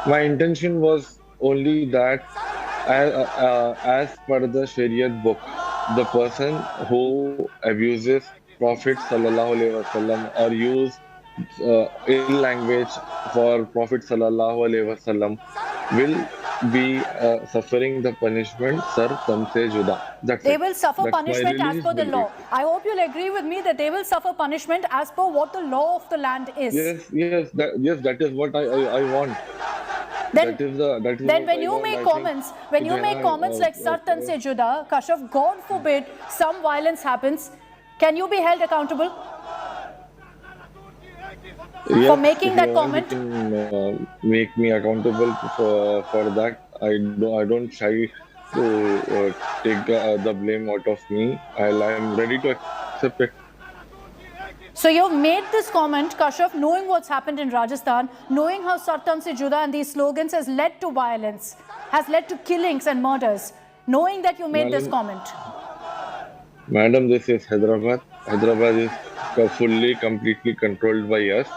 [SPEAKER 19] My intention was only that, as per the Shariat book, the person who abuses Prophet sallallahu alaihi wasallam or use ill language for Prophet sallallahu alaihi wasallam will be suffering the punishment Sartan se juda.
[SPEAKER 16] They will suffer punishment as per the law. I hope you'll agree with me that they will suffer punishment as per what the law of the land is.
[SPEAKER 19] Yes, that is what I want.
[SPEAKER 16] Then,
[SPEAKER 19] that is
[SPEAKER 16] when you make comments, like Sartan se juda, Kashaf, God forbid some violence happens, can you be held accountable for making that comment?
[SPEAKER 19] You can make me accountable for that. I don't shy to take the blame out of me. I am ready to accept it.
[SPEAKER 16] So you've made this comment, Kashaf, knowing what's happened in Rajasthan, knowing how Sartan se juda and these slogans has led to violence, has led to killings and murders, knowing that you made this comment.
[SPEAKER 19] Madam, this is Hyderabad. Hyderabad is fully, completely controlled by us.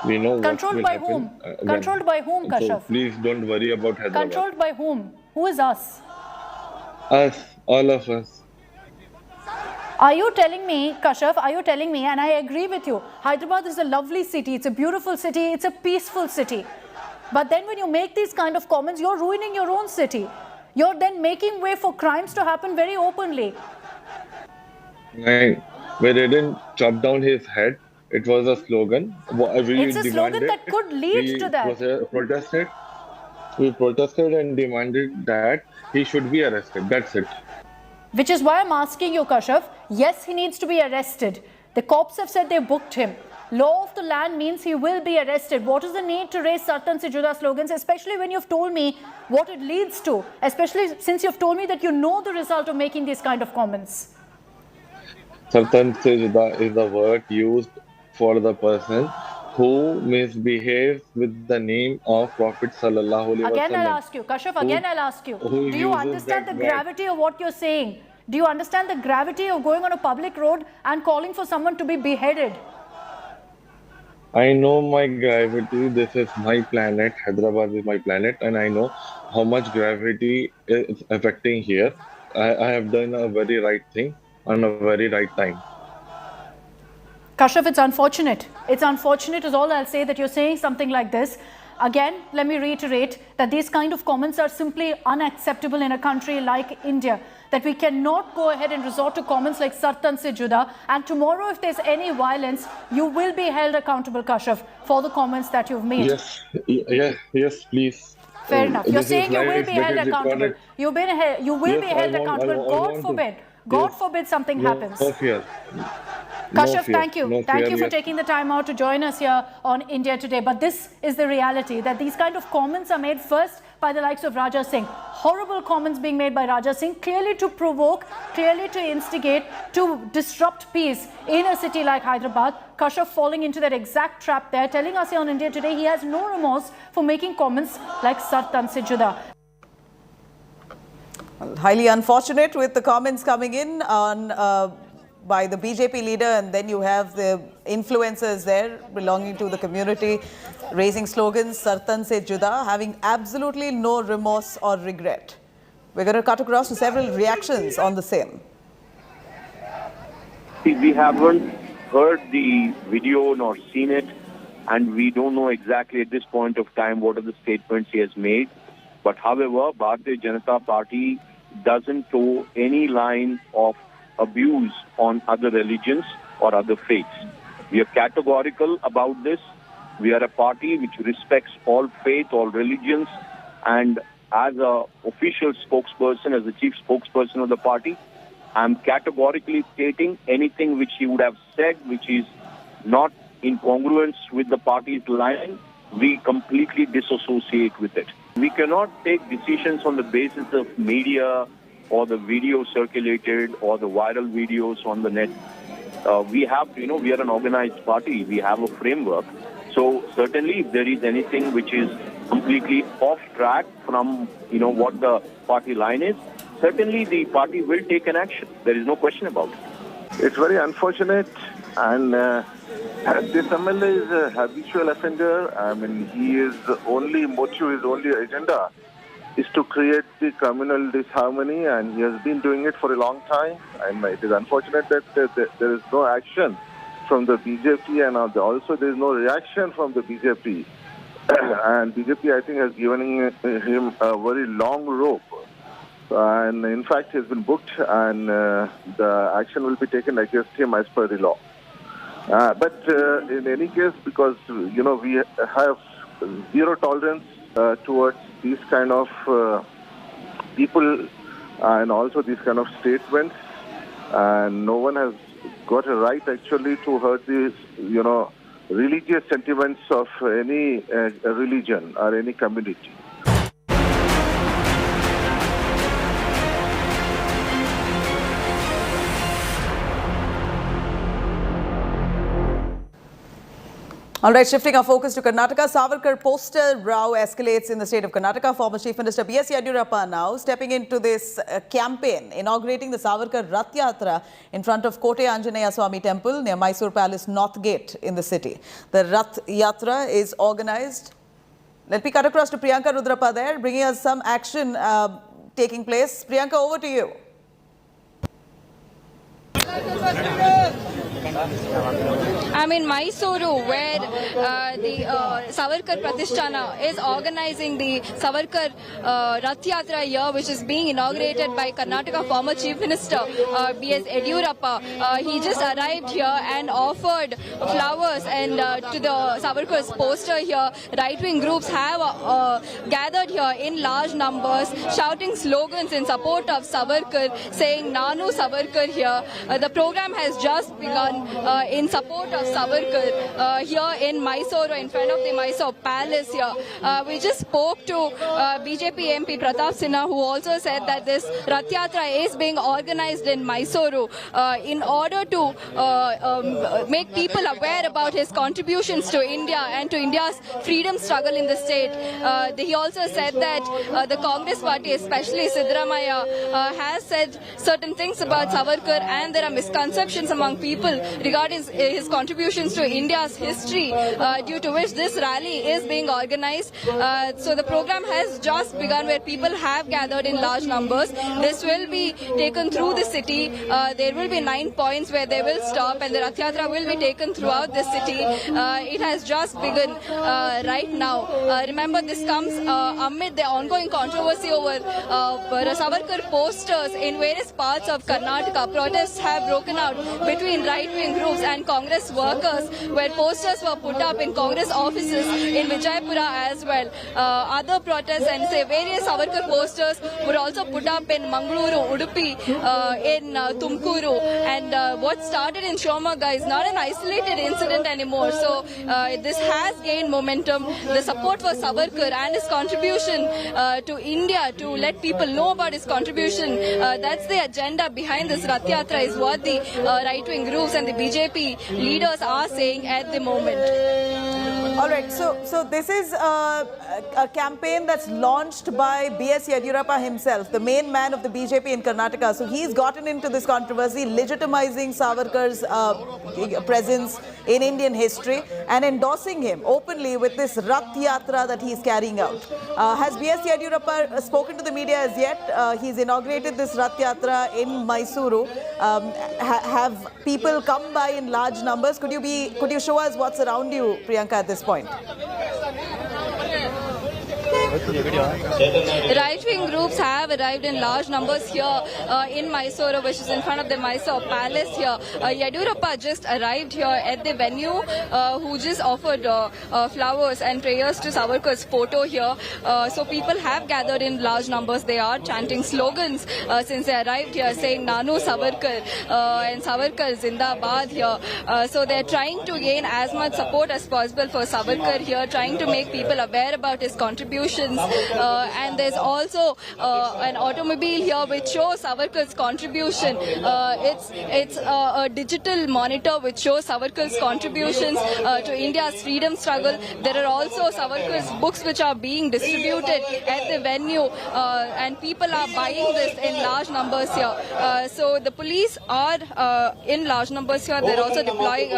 [SPEAKER 19] We know
[SPEAKER 16] controlled by whom? Controlled by whom, Kashaf?
[SPEAKER 19] So please don't worry about Hyderabad.
[SPEAKER 16] Controlled by whom? Who is us?
[SPEAKER 19] Us, all of us.
[SPEAKER 16] Are you telling me, Kashaf, and I agree with you, Hyderabad is a lovely city, it's a beautiful city, it's a peaceful city. But then when you make these kind of comments, you're ruining your own city. You're then making way for crimes to happen very openly.
[SPEAKER 19] We didn't chop down his head. It was a slogan.
[SPEAKER 16] It's a slogan that could lead to that.
[SPEAKER 19] We protested and demanded that he should be arrested. That's it.
[SPEAKER 16] Which is why I'm asking you, Kashaf. Yes, he needs to be arrested. The cops have said they booked him. Law of the land means he will be arrested. What is the need to raise Sartan se juda slogans, especially when you've told me what it leads to, especially since you've told me that you know the result of making these kind of comments?
[SPEAKER 19] Sartan se juda is the word used for the person who misbehaves with the name of Prophet sallallahu alaihi
[SPEAKER 16] Again, I'll
[SPEAKER 19] wasallam.
[SPEAKER 16] ask you, Kashyap, again, I'll ask you.
[SPEAKER 19] Who
[SPEAKER 16] Do you
[SPEAKER 19] uses
[SPEAKER 16] understand the
[SPEAKER 19] that word?
[SPEAKER 16] gravity of what you're saying? Do you understand the gravity of going on a public road and calling for someone to be beheaded?
[SPEAKER 19] I know my gravity. This is my planet. Hyderabad is my planet, and I know how much gravity is affecting here. I have done a very right thing on a very right time.
[SPEAKER 16] Kashyap, it's unfortunate. It's unfortunate is all I'll say that you're saying something like this. Again, let me reiterate that these kind of comments are simply unacceptable in a country like India. That we cannot go ahead and resort to comments like Sartan se juda. And tomorrow, if there's any violence, you will be held accountable, Kashyap, for the comments that you've made.
[SPEAKER 19] Yes, please.
[SPEAKER 16] Fair enough. You're
[SPEAKER 19] This is
[SPEAKER 16] saying you
[SPEAKER 19] live,
[SPEAKER 16] will be
[SPEAKER 19] this
[SPEAKER 16] held
[SPEAKER 19] is
[SPEAKER 16] accountable.
[SPEAKER 19] recorded.
[SPEAKER 16] You will
[SPEAKER 19] Yes,
[SPEAKER 16] be held
[SPEAKER 19] I want
[SPEAKER 16] accountable. God
[SPEAKER 19] to.
[SPEAKER 16] forbid. God
[SPEAKER 19] Yes.
[SPEAKER 16] forbid something
[SPEAKER 19] No,
[SPEAKER 16] happens.
[SPEAKER 19] no fear.
[SPEAKER 16] Kashyap,
[SPEAKER 19] fear.
[SPEAKER 16] thank you.
[SPEAKER 19] No
[SPEAKER 16] Thank
[SPEAKER 19] fear,
[SPEAKER 16] you for
[SPEAKER 19] yes.
[SPEAKER 16] taking the time out to join us here on India Today. But this is the reality, that these kind of comments are made first by the likes of Raja Singh. Horrible comments being made by Raja Singh, clearly to provoke, clearly to instigate, to disrupt peace in a city like Hyderabad. Kashyap falling into that exact trap there, telling us here on India Today he has no remorse for making comments like Sartan se juda.
[SPEAKER 1] Well, highly unfortunate with the comments coming in on by the BJP leader, and then you have the influencers there belonging to the community raising slogans, Sartan se juda, having absolutely no remorse or regret. We're going to cut across to several reactions on the same.
[SPEAKER 20] We haven't heard the video nor seen it, and we don't know exactly at this point of time what are the statements he has made. But however, Bharatiya Janata Party doesn't toe any line of abuse on other religions or other faiths. We are categorical about this. We are a party which respects all faith, all religions, and as a official spokesperson, as the chief spokesperson of the party, I'm categorically stating anything which he would have said which is not in congruence with the party's line, we completely disassociate with it. We cannot take decisions on the basis of media or the video circulated or the viral videos on the net. We have, we are an organized party. We have a framework. So certainly if there is anything which is completely off track from, what the party line is, certainly the party will take an action. There is no question about it.
[SPEAKER 21] It's very unfortunate, and this MLA is a habitual offender. I mean, his only motive, his only agenda is to create the communal disharmony, and he has been doing it for a long time. And it is unfortunate that there is no action from the BJP, and also there is no reaction from the BJP. And BJP, I think, has given him a very long rope. And in fact, he has been booked, and the action will be taken against him as per the law. But in any case, because, we have zero tolerance towards these kind of people and also these kind of statements, and no one has got a right actually to hurt these, religious sentiments of any religion or any community.
[SPEAKER 1] All right, shifting our focus to Karnataka, Savarkar poster row escalates in the state of Karnataka. Former Chief Minister B.S. Yadurappa now stepping into this campaign, inaugurating the Savarkar Rath Yatra in front of Kote Anjaneya Swami Temple near Mysore Palace North Gate in the city. The Rath Yatra is organized. Let me cut across to Priyanka Rudrappa there, bringing us some action taking place. Priyanka, over to you.
[SPEAKER 4] I'm in Mysuru, where the Savarkar Pratishtana is organizing the Savarkar Rath Yatra here, which is being inaugurated by Karnataka former Chief Minister B.S. Yadurappa. He just arrived here and offered flowers and to the Savarkar's poster here. Right-wing groups have gathered here in large numbers, shouting slogans in support of Savarkar, saying Nanu Savarkar here. The program has just begun. in support of Savarkar here in Mysore, in front of the Mysore Palace here. We just spoke to BJP MP Pratap Sinha, who also said that this Rath Yatra is being organized in Mysore in order to make people aware about his contributions to India and to India's freedom struggle in the state. He also said that the Congress party, especially Siddaramaiah, has said certain things about Savarkar, and there are misconceptions among people regarding his contributions to India's history, due to which this rally is being organized. So the program has just begun, where people have gathered in large numbers. This will be taken through the city. There will be 9 points where they will stop, and the Rath Yatra will be taken throughout the city. It has just begun right now. Remember, this comes amid the ongoing controversy over Savarkar posters in various parts of Karnataka. Protests have broken out between right-wing groups and Congress workers, where posters were put up in Congress offices in Vijaypura as well. Other protests and various Savarkar posters were also put up in Mangaluru, Udupi, in Tumkuru, and what started in Shimoga is not an isolated incident anymore. So this has gained momentum. The support for Savarkar and his contribution to India, to let people know about his contribution, that's the agenda behind this Rath Yatra, is what the right-wing groups and the BJP leaders are saying at the moment.
[SPEAKER 1] All right, so this is a campaign that's launched by B.S. Yediyurappa himself, the main man of the BJP in Karnataka. So he's gotten into this controversy, legitimizing Savarkar's presence in Indian history and endorsing him openly with this Rath Yatra that he's carrying out. Has B.S. Yediyurappa spoken to the media as yet? He's inaugurated this Rath Yatra in Mysuru. Have people come by in large numbers? Could you show us what's around you, Priyanka, at this point?
[SPEAKER 4] Right-wing groups have arrived in large numbers here in Mysore, which is in front of the Mysore Palace here. Yediyurappa just arrived here at the venue, who just offered flowers and prayers to Savarkar's photo here. So people have gathered in large numbers. They are chanting slogans since they arrived here, saying Nanu Savarkar and Savarkar Zindabad here. So they're trying to gain as much support as possible for Savarkar here, trying to make people aware about his contributions. And there's also an automobile here which shows Savarkar's contribution. It's a digital monitor which shows Savarkar's contributions to India's freedom struggle. There are also Savarkar's books which are being distributed at the venue, and people are buying this in large numbers here. So the police are in large numbers here. They're also deploying,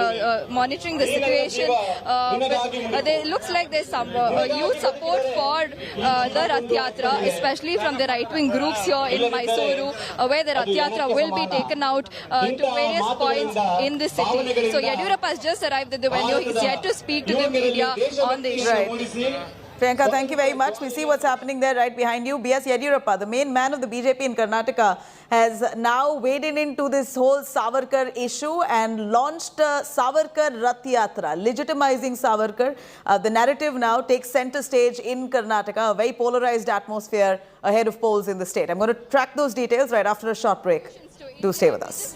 [SPEAKER 4] monitoring the situation. It looks like there's some youth support for the Rath Yatra, especially from the right-wing groups here in Mysuru, where the Rath Yatra will be taken out to various points in the city. So Yediyurappa has just arrived at the venue. He's yet to speak to the media on the issue.
[SPEAKER 1] Right. Priyanka, thank you very much. We see what's happening there right behind you. B.S. Yediyurappa, the main man of the BJP in Karnataka, has now waded into this whole Savarkar issue and launched Savarkar Rath Yatra, legitimizing Savarkar. The narrative now takes center stage in Karnataka, a very polarized atmosphere ahead of polls in the state. I'm going to track those details right after a short break. Do stay with us.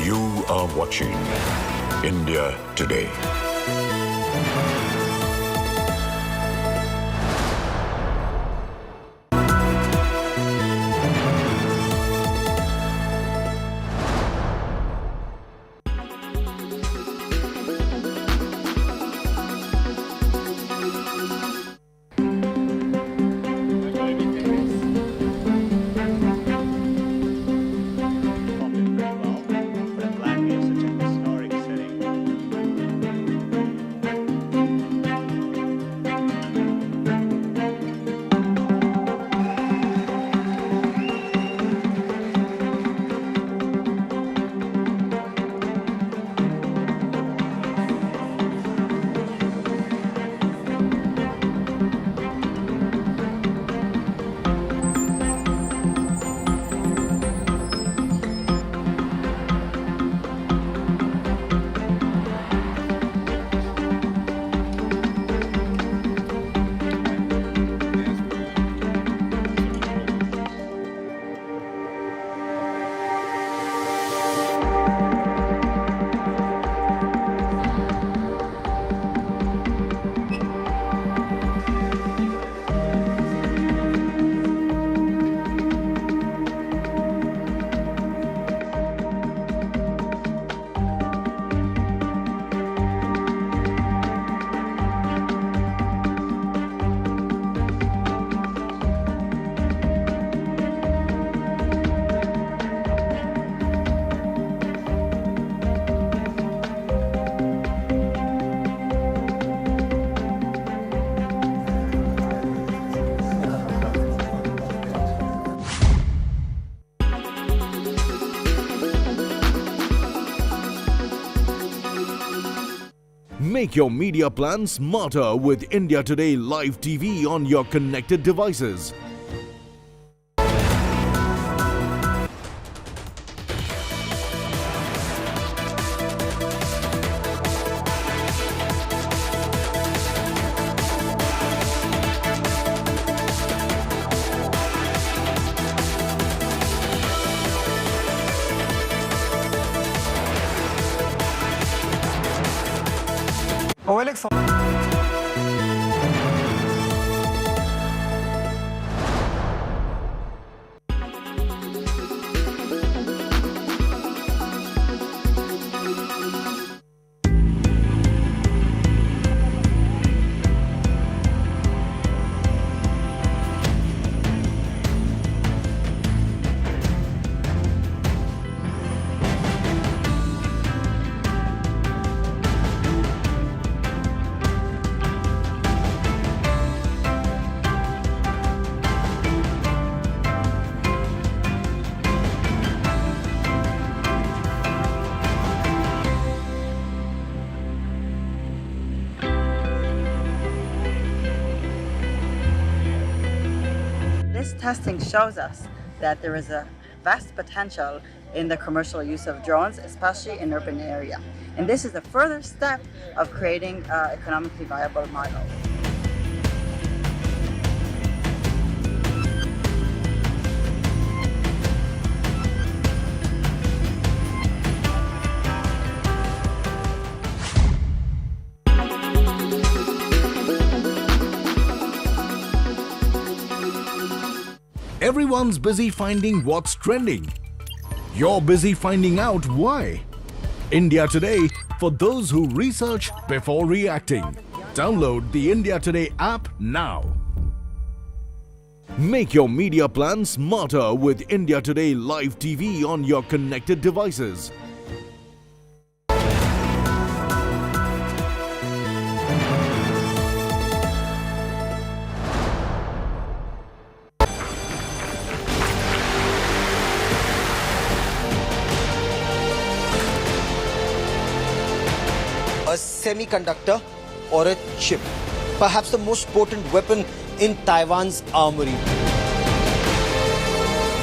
[SPEAKER 12] You are watching India Today.
[SPEAKER 15] Make your media plan smarter with India Today Live TV on your connected devices.
[SPEAKER 2] This testing shows us that there is a vast potential in the commercial use of drones, especially in urban area. And this is a further step of creating an economically viable model.
[SPEAKER 15] Everyone's busy finding what's trending. You're busy finding out why. India Today, for those who research before reacting. Download the India Today app now. Make your media plan smarter with India Today Live TV on your connected devices.
[SPEAKER 22] A semiconductor or a chip, perhaps the most potent weapon in Taiwan's armory.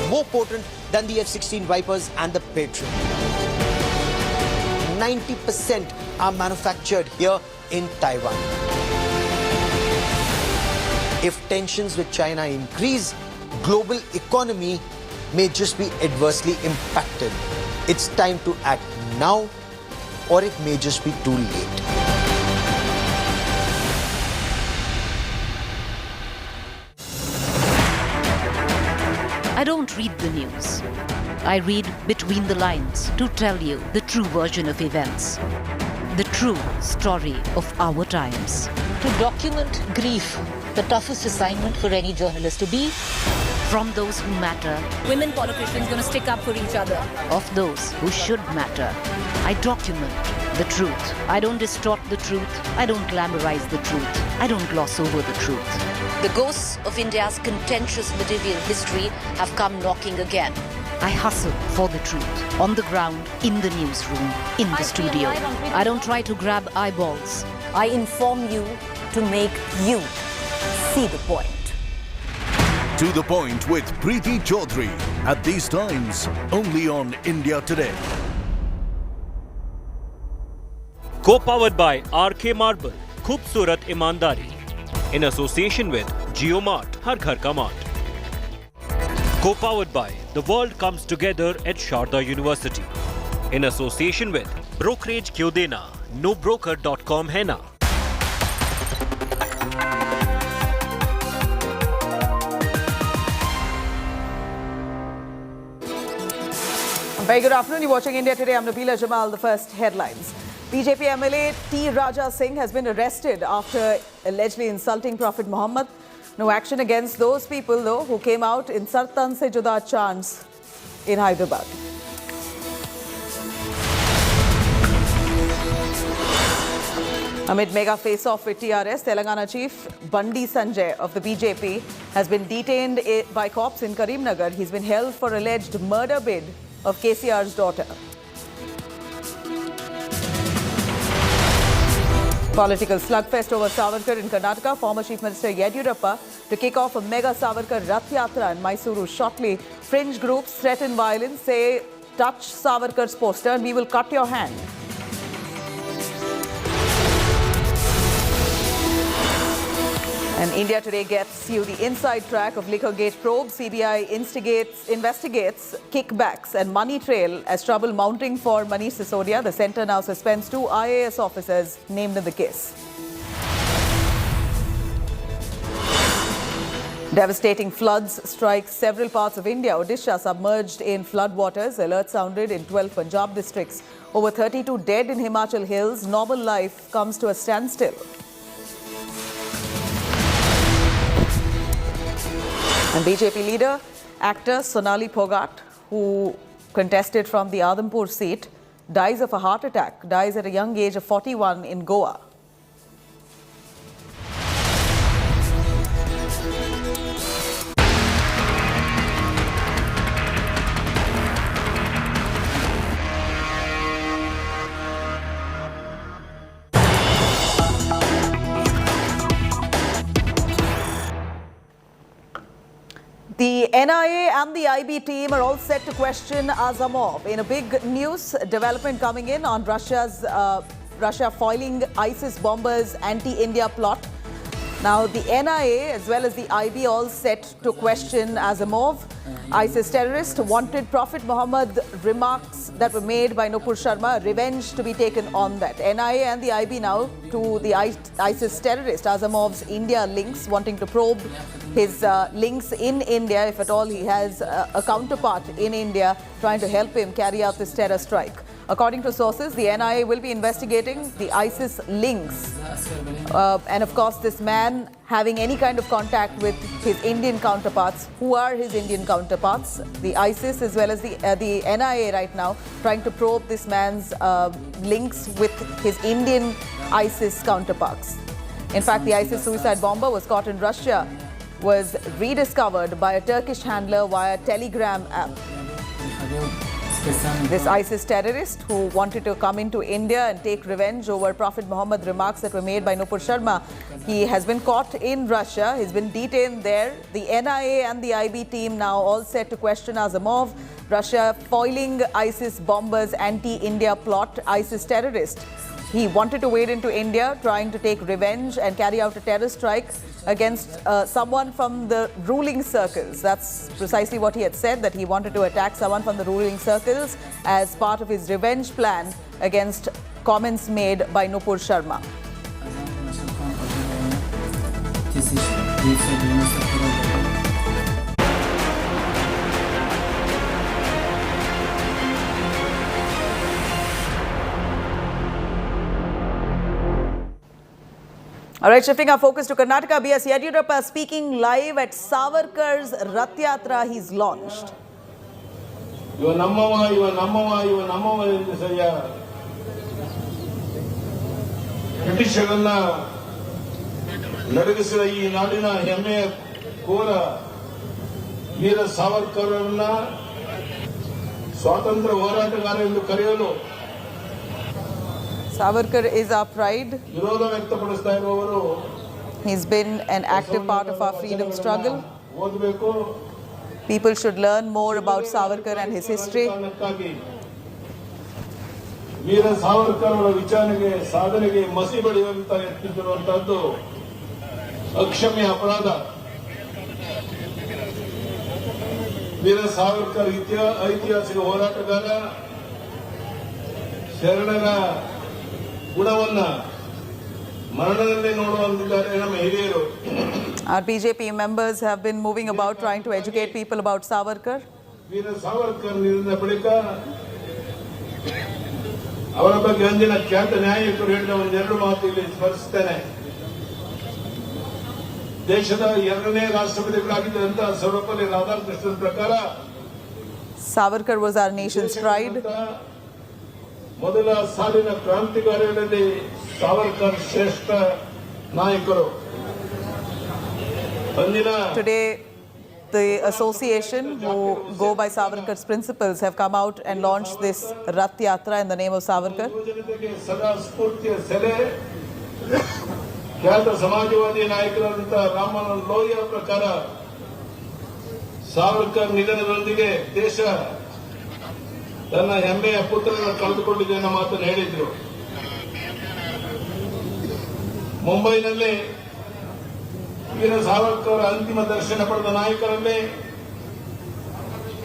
[SPEAKER 22] More potent than the F-16 Vipers and the Patriot. 90% are manufactured here in Taiwan. If tensions with China increase, global economy may just be adversely impacted. It's time to act now, or it may just be too late.
[SPEAKER 13] I don't read the news. I read between the lines to tell you the true version of events. The true story of our times.
[SPEAKER 23] To document grief, the toughest assignment for any journalist to be.
[SPEAKER 13] From those who matter.
[SPEAKER 23] Women politicians going to stick up for each other.
[SPEAKER 13] Of those who should matter. I document the truth. I don't distort the truth. I don't glamorize the truth. I don't gloss over the truth.
[SPEAKER 14] The ghosts of India's contentious medieval history have come knocking again.
[SPEAKER 13] I hustle for the truth. On the ground, in the newsroom, in the studio. I don't try to grab eyeballs.
[SPEAKER 23] I inform you to make you see the point.
[SPEAKER 15] To the Point with Preeti Chaudhary. At these times, only on India Today.
[SPEAKER 24] Co-powered by RK Marble, Khoobsurat Imandari. In association with JioMart, Har Ghar Ka Mart. Co-powered by The World Comes Together at Sharda University. In association with Brokerage Kyun Dena, nobroker.com hai na.
[SPEAKER 1] Very good afternoon. You're watching India Today. I'm Nabila Jamal. The first headlines. BJP MLA T. Raja Singh has been arrested after allegedly insulting Prophet Muhammad. No action against those people, though, who came out in Sartan Se Juda chants in Hyderabad. Amid mega face-off with TRS, Telangana chief Bandi Sanjay of the BJP has been detained by cops in Karimnagar. He's been held for alleged murder bid of KCR's daughter. Political slugfest over Savarkar in Karnataka. Former Chief Minister Yediyurappa to kick off a mega Savarkar Rath Yatra in Mysuru shortly. Fringe groups threaten violence, say touch Savarkar's poster and we will cut your hand. And India Today gets you the inside track of Liquorgate probe. CBI investigates kickbacks and money trail as trouble mounting for Manish Sisodia. The centre now suspends 2 IAS officers named in the case. Devastating floods strike several parts of India. Odisha submerged in flood waters. Alert sounded in 12 Punjab districts. Over 32 dead in Himachal hills. Normal life comes to a standstill. And BJP leader, actor Sonali Phogat, who contested from the Adhampur seat, dies of a heart attack, dies at a young age of 41 in Goa. The NIA and the IB team are all set to question Azamov in a big news development coming in on Russia foiling ISIS bombers anti-India plot. Now the NIA as well as the IB all set to question Azamov. ISIS terrorist wanted Prophet Muhammad remarks that were made by Nupur Sharma, revenge to be taken on that. NIA and the IB now to the ISIS terrorist Azamov's India links, wanting to probe his links in India, if at all he has a counterpart in India trying to help him carry out this terror strike. According to sources, the NIA will be investigating the ISIS links. And of course, this man having any kind of contact with his Indian counterparts. Who are his Indian counterparts? The ISIS as well as the NIA right now trying to probe this man's links with his Indian ISIS counterparts. In fact, the ISIS suicide bomber was caught in Russia, was rediscovered by a Turkish handler via Telegram app. This ISIS terrorist who wanted to come into India and take revenge over Prophet Muhammad remarks that were made by Nupur Sharma. He has been caught in Russia. He's been detained there. The NIA and the IB team now all set to question Azamov. Russia foiling ISIS bombers anti-India plot. ISIS terrorist. He wanted to wade into India, trying to take revenge and carry out a terror strike against someone from the ruling circles. That's precisely what he had said, that he wanted to attack someone from the ruling circles as part of his revenge plan against comments made by Nupur Sharma. All right, shifting our focus to Karnataka, B.S. Yediyurappa speaking live at Savarkar's Rath Yatra he's launched.
[SPEAKER 3] Iva nammava ಎಂದು ಸರಿಯ ಬ್ರಿಟಿಷರನ್ನ ನಡಗಿಸಿದ ಈ ನಾಡಿನ ಹೆಮ್ಮೆಯ ಕೋರ ವೀರ ಸಾವರ್ಕರ್ರನ್ನ ಸ್ವಾತಂತ್ರ್ಯ ಹೋರಾಟಗಾರ ಎಂದು ಕರೆಯಲು
[SPEAKER 1] Savarkar is our pride. He's been an active part of our freedom struggle. People should learn more about Savarkar and his history.
[SPEAKER 3] Veer Savarkar ಅವರ ವಿಚಾರಣೆಗೆ ಸಾಧನೆಗೆ ಮಸಿ ಬಳಿಯುವಂತ ಯತ್ನಿಸಿರುವಂತಹದ್ದು ಅಕ್ಷಮ್ಯ ಅಪರಾಧ. ವೀರ ಸಾವರ್ಕರ್ ಐತಿಹಾಸಿಕ ಹೋರಾಟಗಾರ, ಶರಣರ ಗುಣವನ್ನ ಮರಣದಲ್ಲಿ ನೋಡುವಂತಿದ್ದಾರೆ ನಮ್ಮ ಹಿರಿಯರು.
[SPEAKER 1] Our BJP members have been moving about trying to educate people about Savarkar.
[SPEAKER 3] Veer Savarkar ನಿಧನದ ಬಳಿಕ ಅವರ ಬಗ್ಗೆ ಅಂದಿನ ಖ್ಯಾತ ನ್ಯಾಯಿಕರು ಹೇಳಿದ ಒಂದೆರಡು ಮಾತು ಇಲ್ಲಿ ಸ್ಮರಿಸುತ್ತೇನೆ. ದೇಶದ ಎರಡನೇ ರಾಷ್ಟ್ರಪತಿಗಳಾಗಿದ್ದಂತಹ ಸರ್ವಪಲ್ಲಿ ರಾಧಾಕೃಷ್ಣನ್ ಪ್ರಕಾರ
[SPEAKER 1] Savarkar was our nation's pride.
[SPEAKER 3] ಮೊದಲ ಸಾಲಿನ ಕ್ರಾಂತಿಕಾರಿಗಳಲ್ಲಿ ಸಾವರ್ಕರ್ ಶ್ರೇಷ್ಠ ನಾಯಕರು.
[SPEAKER 1] Today, the association who go by Savarkar's principles have come out and launched this Rath Yatra in the name of Savarkar.
[SPEAKER 3] ಖ್ಯಾತ ಸಮಾಜವಾದಿ ನಾಯಕರಾದಂಥ ರಾಮಮನೋಹರ್ ಲೋಹಿಯಾ ಪ್ರಕಾರ ಸಾವರ್ಕರ್ ನಿಧನದೊಂದಿಗೆ ದೇಶ ತನ್ನ ಹೆಮ್ಮೆಯ ಪುತ್ರರನ್ನು ಕಳೆದುಕೊಂಡಿದೆ ಅನ್ನೋ ಮಾತನ್ನು ಹೇಳಿದ್ರು. ಮುಂಬೈನಲ್ಲಿ ವೀರ ಸಾವರ್ಕರ್ ಅಂತಿಮ ದರ್ಶನ ಪಡೆದ ನಾಯಕರಲ್ಲಿ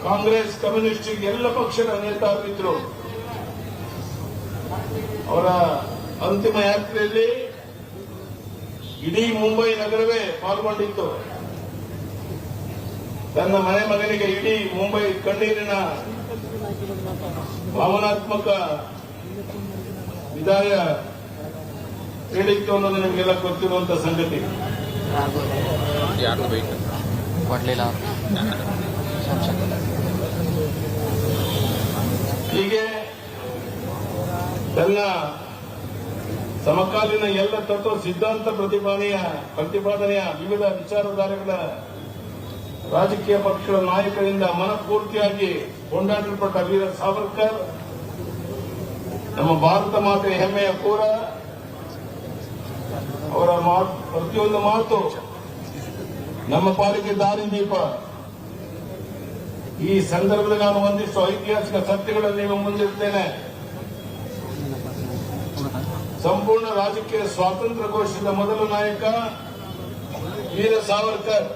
[SPEAKER 3] ಕಾಂಗ್ರೆಸ್, ಕಮ್ಯುನಿಸ್ಟ್ ಎಲ್ಲ ಪಕ್ಷದ ನೇತಾರರಿದ್ದರು. ಅವರ ಅಂತಿಮ ಯಾತ್ರೆಯಲ್ಲಿ ಇಡೀ ಮುಂಬೈ ನಗರವೇ ಪಾಲ್ಗೊಂಡಿತ್ತು. ತನ್ನ ಮನೆ ಮಗನಿಗೆ ಇಡೀ ಮುಂಬೈ ಕಣ್ಣೀರಿನ ಭಾವನಾತ್ಮಕ ವಿದಾಯ ಹೇಳಿತ್ತು ಅನ್ನೋದು ನಿಮಗೆಲ್ಲ ಗೊತ್ತಿರುವಂತಹ ಸಂಗತಿ. ಹೀಗೆ ತನ್ನ ಸಮಕಾಲೀನ ಎಲ್ಲ ತತ್ವ ಸಿದ್ಧಾಂತ ಪ್ರತಿಪಾದನೆಯ ವಿವಿಧ ವಿಚಾರಧಾರೆಗಳ ರಾಜಕೀಯ ಪಕ್ಷಗಳ ನಾಯಕರಿಂದ ಮನಪೂರ್ತಿಯಾಗಿ ಕೊಂಡಾಡಲ್ಪಟ್ಟ ವೀರ ಸಾವರ್ಕರ್ ನಮ್ಮ ಭಾರತ ಮಾತೆಯ ಹೆಮ್ಮೆಯ ಕೂರ. ಅವರ ಪ್ರತಿಯೊಂದು ಮಾತು ನಮ್ಮ ಪಾಲಿಗೆ ದಾರಿದೀಪ. ಈ ಸಂದರ್ಭದಲ್ಲಿ ನಾನು ಒಂದಿಷ್ಟು ಐತಿಹಾಸಿಕ ಸತ್ಯಗಳನ್ನು ನಿಮ್ಮ ಮುಂದಿರ್ತೇನೆ. ಸಂಪೂರ್ಣ ರಾಜಕೀಯ ಸ್ವಾತಂತ್ರ್ಯ ಘೋಷಿಸಿದ ಮೊದಲ ನಾಯಕ Veer Savarkar.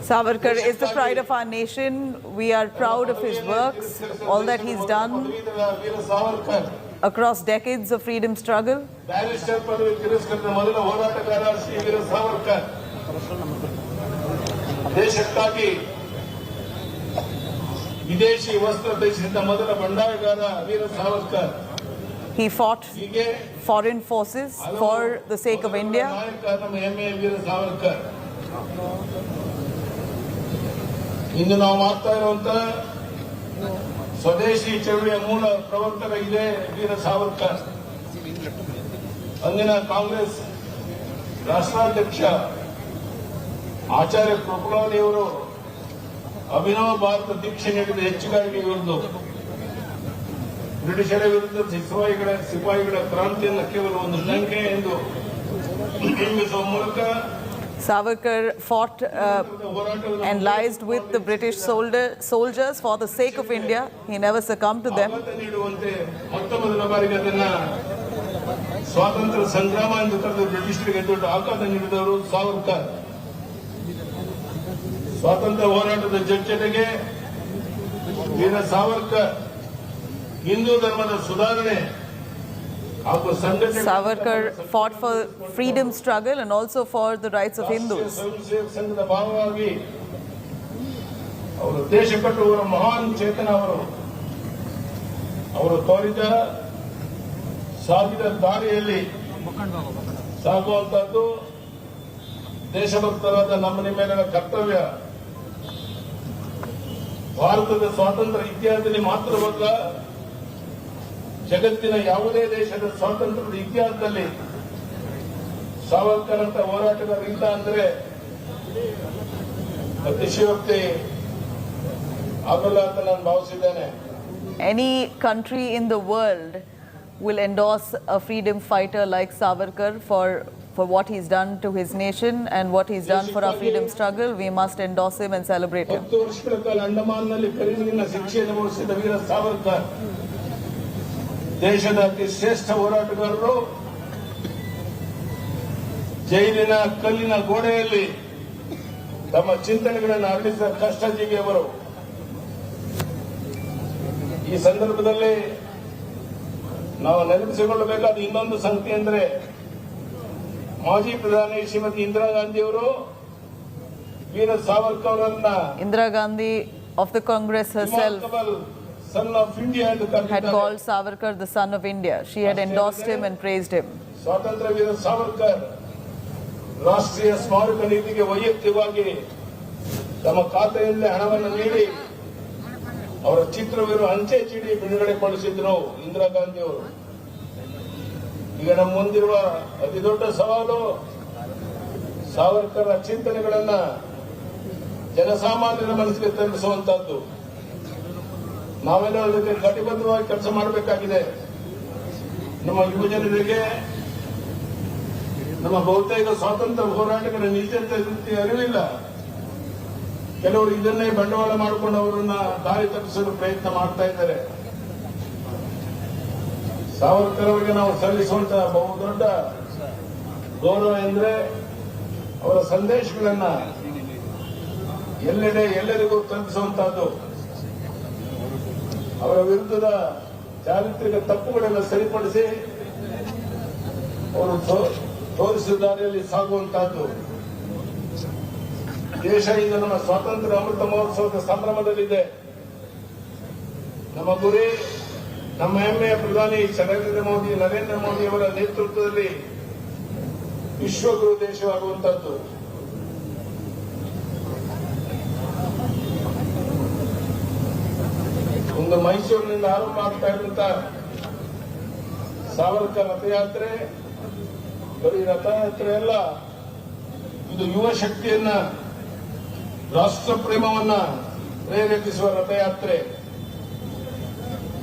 [SPEAKER 1] Savarkar is the pride of our nation. We are proud of his works, all that he's done across decades of freedom struggle.
[SPEAKER 3] Barrister ಪದವಿ ತಿರಸ್ಕರಿಸಿದ ಮೊದಲ ಹೋರಾಟಗಾರ ಶ್ರೀ ವೀರ ಸಾವರ್ಕರ್. ದೇಶಕ್ಕಾಗಿ ವಿದೇಶಿ ವಸ್ತ್ರ ಧರಿಸಿದ ಮೊದಲ ಬಂಡಾಯಗಾರ Veer Savarkar.
[SPEAKER 1] He fought foreign forces for the sake of India.
[SPEAKER 3] ನಮ್ಮ ಹೆಮ್ಮೆಯ ವೀರ ಸಾವರ್ಕರ್. ಇಂದು ನಾವು ಮಾಡ್ತಾ ಇರುವಂತ ಸ್ವದೇಶಿ ಚಳವಳಿಯ ಮೂಲ ಪ್ರವರ್ತಕ ಇದೆ ವೀರ ಸಾವರ್ಕರ್. ಅಂದಿನ ಕಾಂಗ್ರೆಸ್ ರಾಷ್ಟ್ರಾಧ್ಯಕ್ಷ ಆಚಾರ್ಯ ಕೃಪಲಾನಿಯವರು ಅಭಿನವ ಭಾರತ ದೀಕ್ಷೆ ನೀಡಿದ ಹೆಚ್ಚುಗಾರಿಕೆ ಇವರದು. ಬ್ರಿಟಿಷರ ವಿರುದ್ಧ ಸಿಪಾಯಿಗಳ ಕ್ರಾಂತಿಯನ್ನು ಕೇವಲ ಒಂದು ಲಂಕೆ ಎಂದು ಬಿಂಬಿಸುವ ಮೂಲಕ
[SPEAKER 1] Savarkar fought and liaised with the British soldiers for the sake of India. He never succumbed to them.
[SPEAKER 3] ಮೊದಲ ಬಾರಿಗೆ ಅದನ್ನ ಸ್ವಾತಂತ್ರ್ಯ ಸಂಗ್ರಾಮ ಎಂದು ಕರೆದು ಬ್ರಿಟಿಷರಿಗೆ ದೊಡ್ಡ ಆಘಾತ ನೀಡಿದವರು ಸಾವರ್ಕರ್. ಸ್ವಾತಂತ್ರ್ಯ ಹೋರಾಟದ ಜೊತೆಗೆ ವೀರ ಸಾವರ್ಕರ್ ಹಿಂದೂ ಧರ್ಮದ ಸುಧಾರಣೆ.
[SPEAKER 1] Savarkar fought for freedom struggle and also for the rights of Hindus.
[SPEAKER 3] ಸಂಘದ ಭಾಗವಾಗಿ ಅವರು ದೇಶ ಕಟ್ಟುವ ಮಹಾನ್ ಚೇತನ. ಅವರು ತೋರಿದ ಸಾಗಿದ ದಾರಿಯಲ್ಲಿ ಸಾಗುವಂತದ್ದು ದೇಶಭಕ್ತರಾದ ನಮ್ಮ ನಿಮ್ಮೆಲ್ಲರ ಕರ್ತವ್ಯ. ಭಾರತದ ಸ್ವಾತಂತ್ರ್ಯ ಇತಿಹಾಸದಲ್ಲಿ ಮಾತ್ರವಲ್ಲ, ಜಗತ್ತಿನ ಯಾವುದೇ ದೇಶದ ಸ್ವಾತಂತ್ರ್ಯದ ಇತಿಹಾಸದಲ್ಲಿ ಸಾವರ್ಕರ್ ಅಂತ ಹೋರಾಟಗಾರ ಇಲ್ಲ ಅಂದ್ರೆ ಅತಿಶಯೋಕ್ತಿ ಆಗಲ್ಲ ಅಂತ ನಾನು ಭಾವಿಸಿದ್ದೇನೆ.
[SPEAKER 1] Any country in the world will endorse a freedom fighter like Savarkar for what he's done to his nation and what he's done for our freedom struggle. We must endorse him and celebrate him.
[SPEAKER 3] 10 ವರ್ಷಗಳ ಕಾಲ ಅಂಡಮಾನ್ನಲ್ಲಿ ಕರಿನೀರಿನ ಶಿಕ್ಷೆ ಅನುಭವಿಸಿದ ವೀರ ಸಾವರ್ಕರ್ ದೇಶದ ಅತಿ ಶ್ರೇಷ್ಠ ಹೋರಾಟಗಾರರು. ಜೈಲಿನ ಕಲ್ಲಿನ ಗೋಡೆಯಲ್ಲಿ ತಮ್ಮ ಚಿಂತನೆಗಳನ್ನು ಹರಡಿಸಿದ ಕಷ್ಟಜೀವಿ ಅವರು. ಈ ಸಂದರ್ಭದಲ್ಲಿ ನಾವು ನೆನಪಿಸಿಕೊಳ್ಳಬೇಕಾದ ಇನ್ನೊಂದು ಸಂಗತಿ ಅಂದರೆ ಮಾಜಿ ಪ್ರಧಾನಿ ಶ್ರೀಮತಿ ಇಂದಿರಾ ಗಾಂಧಿಯವರು ವೀರ ಸಾವರ್ಕರ್ ಅವರನ್ನ
[SPEAKER 1] Indira Gandhi of the Congress herself
[SPEAKER 3] son of India
[SPEAKER 1] had called Savarkar the son of India. She had endorsed him and praised him.
[SPEAKER 3] ಸ್ವಾತಂತ್ರ್ಯ ವೀರ ಸಾವರ್ಕರ್ ರಾಷ್ಟ್ರೀಯ ಸ್ಮಾರಕ ನೀತಿಗೆ ವೈಯಕ್ತಿಕವಾಗಿ ತಮ್ಮ ಖಾತೆಯಲ್ಲಿ ಹಣವನ್ನು ನೀಡಿ ಅವರ ಚಿತ್ರವಿರುವ ಅಂಚೆ ಚೀಟಿ ಬಿಡುಗಡೆಗೊಳಿಸಿದ್ರು ಇಂದಿರಾ ಗಾಂಧಿ ಅವರು. ಈಗ ನಮ್ಮ ಮುಂದಿರುವ ಅತಿ ದೊಡ್ಡ ಸವಾಲು ಸಾವರ್ಕರ್ ಚಿಂತನೆಗಳನ್ನ ಜನಸಾಮಾನ್ಯರ ಮನಸ್ಸಿಗೆ ತಲುಪಿಸುವಂತಹದ್ದು. ನಾವೆಲ್ಲ ಅದಕ್ಕೆ ಕಟಿಬದ್ಧವಾಗಿ ಕೆಲಸ ಮಾಡಬೇಕಾಗಿದೆ. ನಮ್ಮ ಯುವಜನರಿಗೆ ನಮ್ಮ ಬಹುತೇಕ ಸ್ವಾತಂತ್ರ್ಯ ಹೋರಾಟಗಾರ ನಿಜತೆ ಅರಿವಿಲ್ಲ. ಕೆಲವರು ಇದನ್ನೇ ಬಂಡವಾಳ ಮಾಡಿಕೊಂಡು ಅವರನ್ನ ದಾರಿ ತಪ್ಪಿಸಲು ಪ್ರಯತ್ನ ಮಾಡ್ತಾ ಇದ್ದಾರೆ. ಸಾವರ್ಕರ್ ಅವರಿಗೆ ನಾವು ಸಲ್ಲಿಸುವಂತಹ ಬಹುದೊಡ್ಡ ಗೌರವ ಎಂದ್ರೆ ಅವರ ಸಂದೇಶಗಳನ್ನ ಎಲ್ಲೆಡೆ ಎಲ್ಲರಿಗೂ ತಲುಪಿಸುವಂತಹದ್ದು. ಅವರ ವಿರುದ್ಧದ ಚಾರಿತ್ರಿಕ ತಪ್ಪುಗಳೆಲ್ಲ ಸರಿಪಡಿಸಿ ಅವರು ತೋರಿಸಿದ ದಾರಿಯಲ್ಲಿ ಸಾಗುವಂತಹದ್ದು. ದೇಶ ಈಗ ನಮ್ಮ ಸ್ವಾತಂತ್ರ್ಯ ಅಮೃತ ಮಹೋತ್ಸವದ ಸಂಭ್ರಮದಲ್ಲಿದೆ. ನಮ್ಮ ಗುರಿ ನಮ್ಮ ಹೆಮ್ಮೆಯ ಪ್ರಧಾನಿ ನರೇಂದ್ರ ಮೋದಿ ಅವರ ನೇತೃತ್ವದಲ್ಲಿ ವಿಶ್ವಗುರು ದೇಶವಾಗುವಂತಹದ್ದು. ಒಂದು ಮೈಸೂರಿನಿಂದ ಆರಂಭ ಆಗ್ತಾ ಇರುವಂತ ಸಾವರ್ಕರ್ ರಥಯಾತ್ರೆ ಬರೀ ರಥಯಾತ್ರೆ ಅಲ್ಲ, ಇದು ಯುವ ಶಕ್ತಿಯನ್ನ, ರಾಷ್ಟ್ರ ಪ್ರೇಮವನ್ನ ಪ್ರೇರೇಪಿಸುವ ರಥಯಾತ್ರೆ.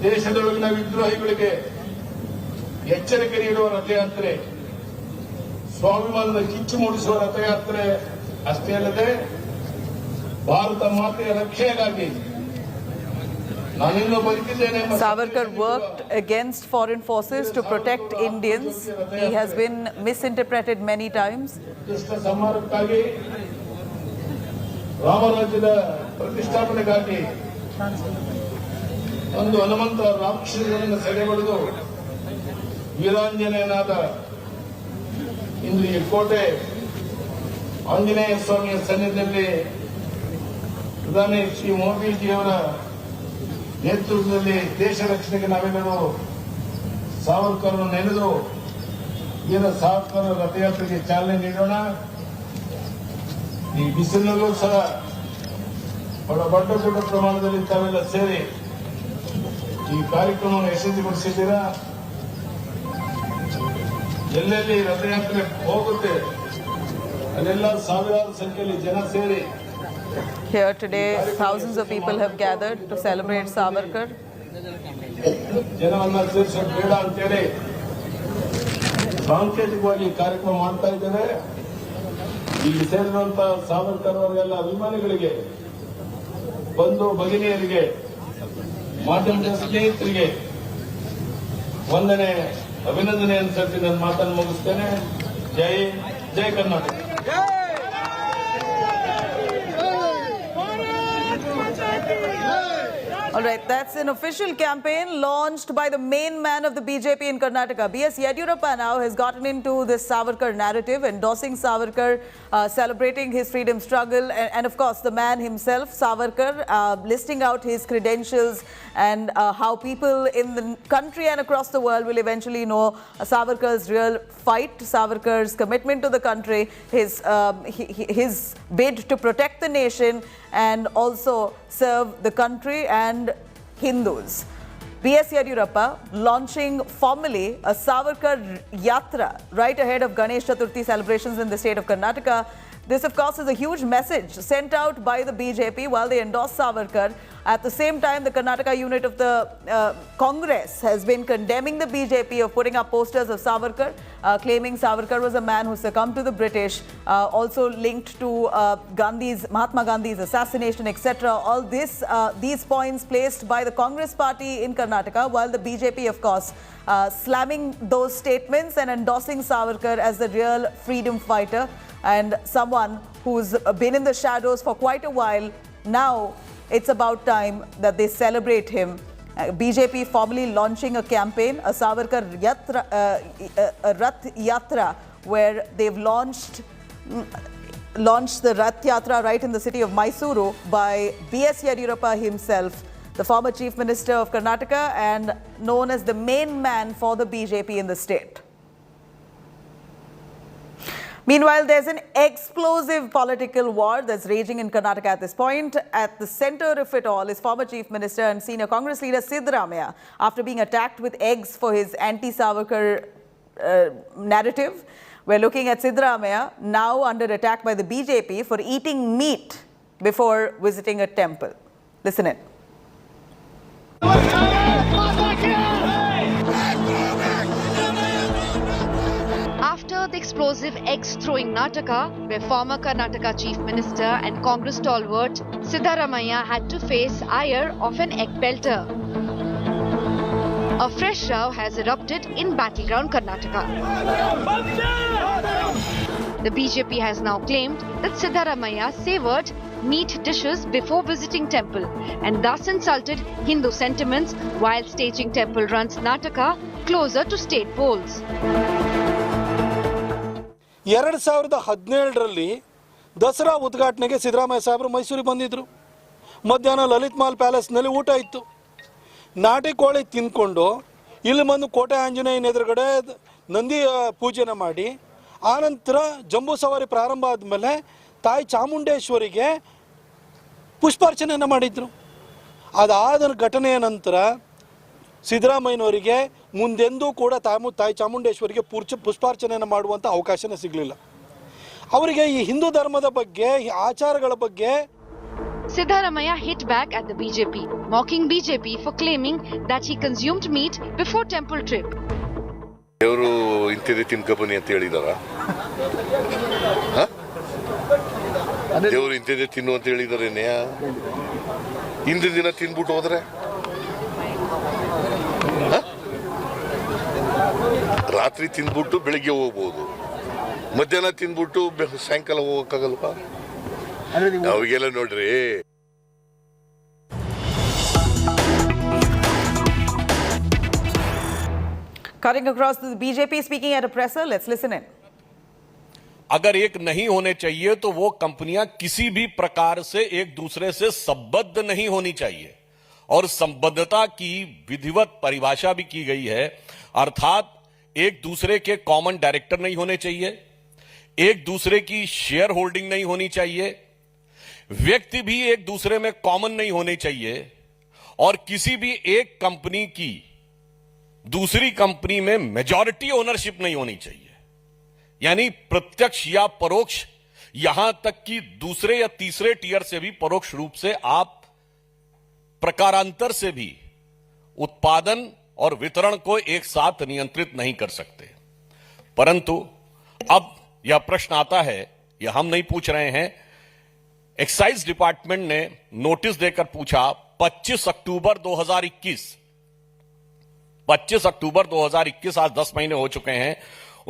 [SPEAKER 3] ದೇಶದೊಳಗಿನ ವಿದ್ರೋಹಿಗಳಿಗೆ ಎಚ್ಚರಿಕೆ ನೀಡುವ ರಥಯಾತ್ರೆ, ಸ್ವಾಭಿಮಾನದ ಕಿಚ್ಚು ಮೂಡಿಸುವ ರಥಯಾತ್ರೆ ಅಷ್ಟೇ ಅಲ್ಲದೆ ಭಾರತ ಮಾತೆಯ ರಕ್ಷಣೆಗಾಗಿ
[SPEAKER 1] Savarkar worked against foreign forces to protect Indians. He has been misinterpreted many times.
[SPEAKER 3] ರಾಮರಾಜ್ಯದ ಪ್ರತಿಷ್ಠಾಪನೆಗಾಗಿ ಒಂದು ಹನುಮಂತ ರಾಕ್ಷಸರನ್ನು ಸೆರೆಬಡಿದು ವೀರಾಂಜನೇಯನಾದ ಇಂದು ಈ ಕೋಟೆ ಆಂಜನೇಯ ಸ್ವಾಮಿಯ ಸನ್ನಿಧಿಯಲ್ಲಿ ಪ್ರಧಾನಿ ಶ್ರೀ ಮೋದಿಜಿಯವರ ನೇತೃತ್ವದಲ್ಲಿ ದೇಶ ರಕ್ಷಣೆಗೆ ನಾವೆಲ್ಲರೂ ಸಾವರ್ಕರ್ ನೆನೆದು ವೀರ ಸಾವರ್ಕರ್ ರಥಯಾತ್ರೆಗೆ ಚಾಲನೆ ನೀಡೋಣ. ಈ ಬಿಸಿಲಲ್ಲೂ ಸಹ ದೊಡ್ಡ ಪ್ರಮಾಣದಲ್ಲಿ ತಾವೆಲ್ಲ ಸೇರಿ ಈ ಕಾರ್ಯಕ್ರಮವನ್ನು ಯಶಸ್ವಿಗೊಳಿಸಿದ್ದೀರಾ. ಎಲ್ಲೆಲ್ಲಿ ರಥಯಾತ್ರೆ ಹೋಗುತ್ತೆ ಅಲ್ಲೆಲ್ಲ ಸಾವಿರಾರು ಸಂಖ್ಯೆಯಲ್ಲಿ ಜನ ಸೇರಿ.
[SPEAKER 1] Here today, thousands of people have gathered to celebrate Savarkar.
[SPEAKER 3] ಜನವನ್ನ ಸೇರಿಸೋದು ಬೇಡ ಅಂತೇಳಿ ಸಾಂಕೇತಿಕವಾಗಿ ಕಾರ್ಯಕ್ರಮ ಮಾಡ್ತಾ ಇದ್ದಾರೆ. ಇಲ್ಲಿ ಸೇರಿರುವಂತ ಸಾವರ್ಕರ್ ಅವರಿಗೆಲ್ಲ ಅಭಿಮಾನಿಗಳಿಗೆ, ಬಂಧು ಭಗಿನಿಯರಿಗೆ, ಮಾಧ್ಯಮದ ಸ್ನೇಹಿತರಿಗೆ ವಂದನೆ, ಅಭಿನಂದನೆ ಅನ್ಸರ್ತಿ ನನ್ನ ಮಾತನ್ನು ಮುಗಿಸ್ತೇನೆ. ಜೈ Karnataka.
[SPEAKER 1] All right, that's an official campaign launched by the main man of the BJP in Karnataka. B.S. Yediyurappa now has gotten into this Savarkar narrative, endorsing Savarkar, celebrating his freedom struggle, and of course the man himself, Savarkar, listing out his credentials and how people in the country and across the world will eventually know Savarkar's real fight, Savarkar's commitment to the country, his bid to protect the nation and also serve the country and Hindus. B.S. Yediyurappa launching formally a Savarkar Yatra right ahead of Ganesh Chaturthi celebrations in the state of Karnataka. This, of course, is a huge message sent out by the BJP while they endorse Savarkar. At the same time, the Karnataka unit of the Congress has been condemning the BJP of putting up posters of Savarkar, claiming Savarkar was a man who succumbed to the British, also linked to Mahatma Gandhi's assassination, etc. All these points placed by the Congress party in Karnataka, while the BJP, of course, slamming those statements and endorsing Savarkar as the real freedom fighter and someone who's been in the shadows for quite a while. Now it's about time that they celebrate him. BJP formally launching a campaign, a Savarkar Yatra, a Rath Yatra, where they've launched the Rath Yatra right in the city of Mysuru by B.S. Yediyurappa himself, the former Chief Minister of Karnataka and known as the main man for the BJP in the state. Meanwhile, there's an explosive political war that's raging in Karnataka at this point. At the center of it all is former Chief Minister and senior Congress leader Siddaramaiah, after being attacked with eggs for his anti-Savarkar narrative. We're looking at Siddaramaiah now under attack by the BJP for eating meat before visiting a temple. Listen in.
[SPEAKER 5] After the
[SPEAKER 10] explosive eggs-throwing Nataka, where former Karnataka Chief Minister and Congress stalwart Siddaramaiah had to face ire of an egg pelter. A fresh row has erupted in battleground Karnataka. The BJP has now claimed that Siddaramaiah savoured meat dishes before visiting temple and thus insulted Hindu sentiments while staging temple runs Nataka closer to state polls.
[SPEAKER 5] 2017ರಲ್ಲಿ Dasara ಉದ್ಘಾಟನೆಗೆ ಸಿದ್ದರಾಮಯ್ಯ ಸಾಹೇಬರು ಮೈಸೂರಿಗೆ ಬಂದಿದ್ದರು. ಮಧ್ಯಾಹ್ನ ಲಲಿತ್ ಮಹಲ್ ಪ್ಯಾಲೇಸ್ನಲ್ಲಿ ಊಟ ಇತ್ತು. ನಾಟಿ ಕೋಳಿ ತಿಂದ್ಕೊಂಡು ಇಲ್ಲಿ ಬಂದು ಕೋಟೆ ಆಂಜನೇಯನ ಎದುರುಗಡೆ ನಂದಿ ಪೂಜೆನ ಮಾಡಿ ಆನಂತರ ಜಂಬೂ ಸವಾರಿ ಪ್ರಾರಂಭ ಆದಮೇಲೆ ತಾಯಿ ಚಾಮುಂಡೇಶ್ವರಿಗೆ ಪುಷ್ಪಾರ್ಚನೆಯನ್ನು ಮಾಡಿದರು. ಅದಾದ ಘಟನೆಯ ನಂತರ ಸಿದ್ದರಾಮಯ್ಯನವರಿಗೆ ಮುಂದೆಂದೂ ಕೂಡ ತಾಯಿ ಚಾಮುಂಡೇಶ್ವರಿಗೆ ಪುಷ್ಪಾರ್ಚನೆಯನ್ನು ಮಾಡುವಂಥ ಅವಕಾಶನೇ ಸಿಗಲಿಲ್ಲ. ಅವರಿಗೆ ಈ ಹಿಂದೂ ಧರ್ಮದ ಬಗ್ಗೆ ಆಚಾರಗಳ ಬಗ್ಗೆ
[SPEAKER 10] Siddaramaiah hit back at the BJP, mocking BJP for claiming that he consumed meat before temple trip.
[SPEAKER 6] ದೇವರು ಇಂತಿದೆ ತಿನ್ಕಬನ್ನಿ ಅಂತ ಹೇಳಿದಾರ? ದೇವರು ಇಂತಿದೆ ತಿನ್ನು ಅಂತ ಹೇಳಿದಾರೇನೆ? ಇಂದಿನ ದಿನ ತಿನ್ಬಿಟ್ಟು ಹೋದ್ರೆ ರಾತ್ರಿ ತಿಂದ್ಬಿಟ್ಟು ಬೆಳಿಗ್ಗೆ ಹೋಗ್ಬೋದು, ಮಧ್ಯಾಹ್ನ ತಿಂದ್ಬಿಟ್ಟು ಸಾಯಂಕಾಲ ಹೋಗಕ್ಕಾಗಲ್ವಾ? ಅವಾಗೆಲ್ಲ ನೋಡ್ರಿ.
[SPEAKER 1] Cutting across the BJP speaking at a presser, let's listen in.
[SPEAKER 7] अगर एक नहीं होने चाहिए तो वो कंपनियां किसी भी प्रकार से एक दूसरे से संबद्ध नहीं होनी चाहिए और संबद्धता की विधिवत परिभाषा भी की गई है, अर्थात एक दूसरे के कॉमन डायरेक्टर नहीं होने चाहिए, एक दूसरे की शेयर होल्डिंग नहीं होनी चाहिए, व्यक्ति भी एक दूसरे में कॉमन नहीं होने चाहिए और किसी भी एक कंपनी की दूसरी कंपनी में मेजॉरिटी ओनरशिप नहीं होनी चाहिए। यानी प्रत्यक्ष या परोक्ष, यहां तक कि दूसरे या तीसरे टियर से भी परोक्ष रूप से आप प्रकारांतर से भी उत्पादन और वितरण को एक साथ नियंत्रित नहीं कर सकते। परंतु अब यह प्रश्न आता है, यह हम नहीं पूछ रहे हैं, एक्साइज डिपार्टमेंट ने नोटिस देकर पूछा 25 अक्टूबर 2021, आज 10 महीने हो चुके हैं।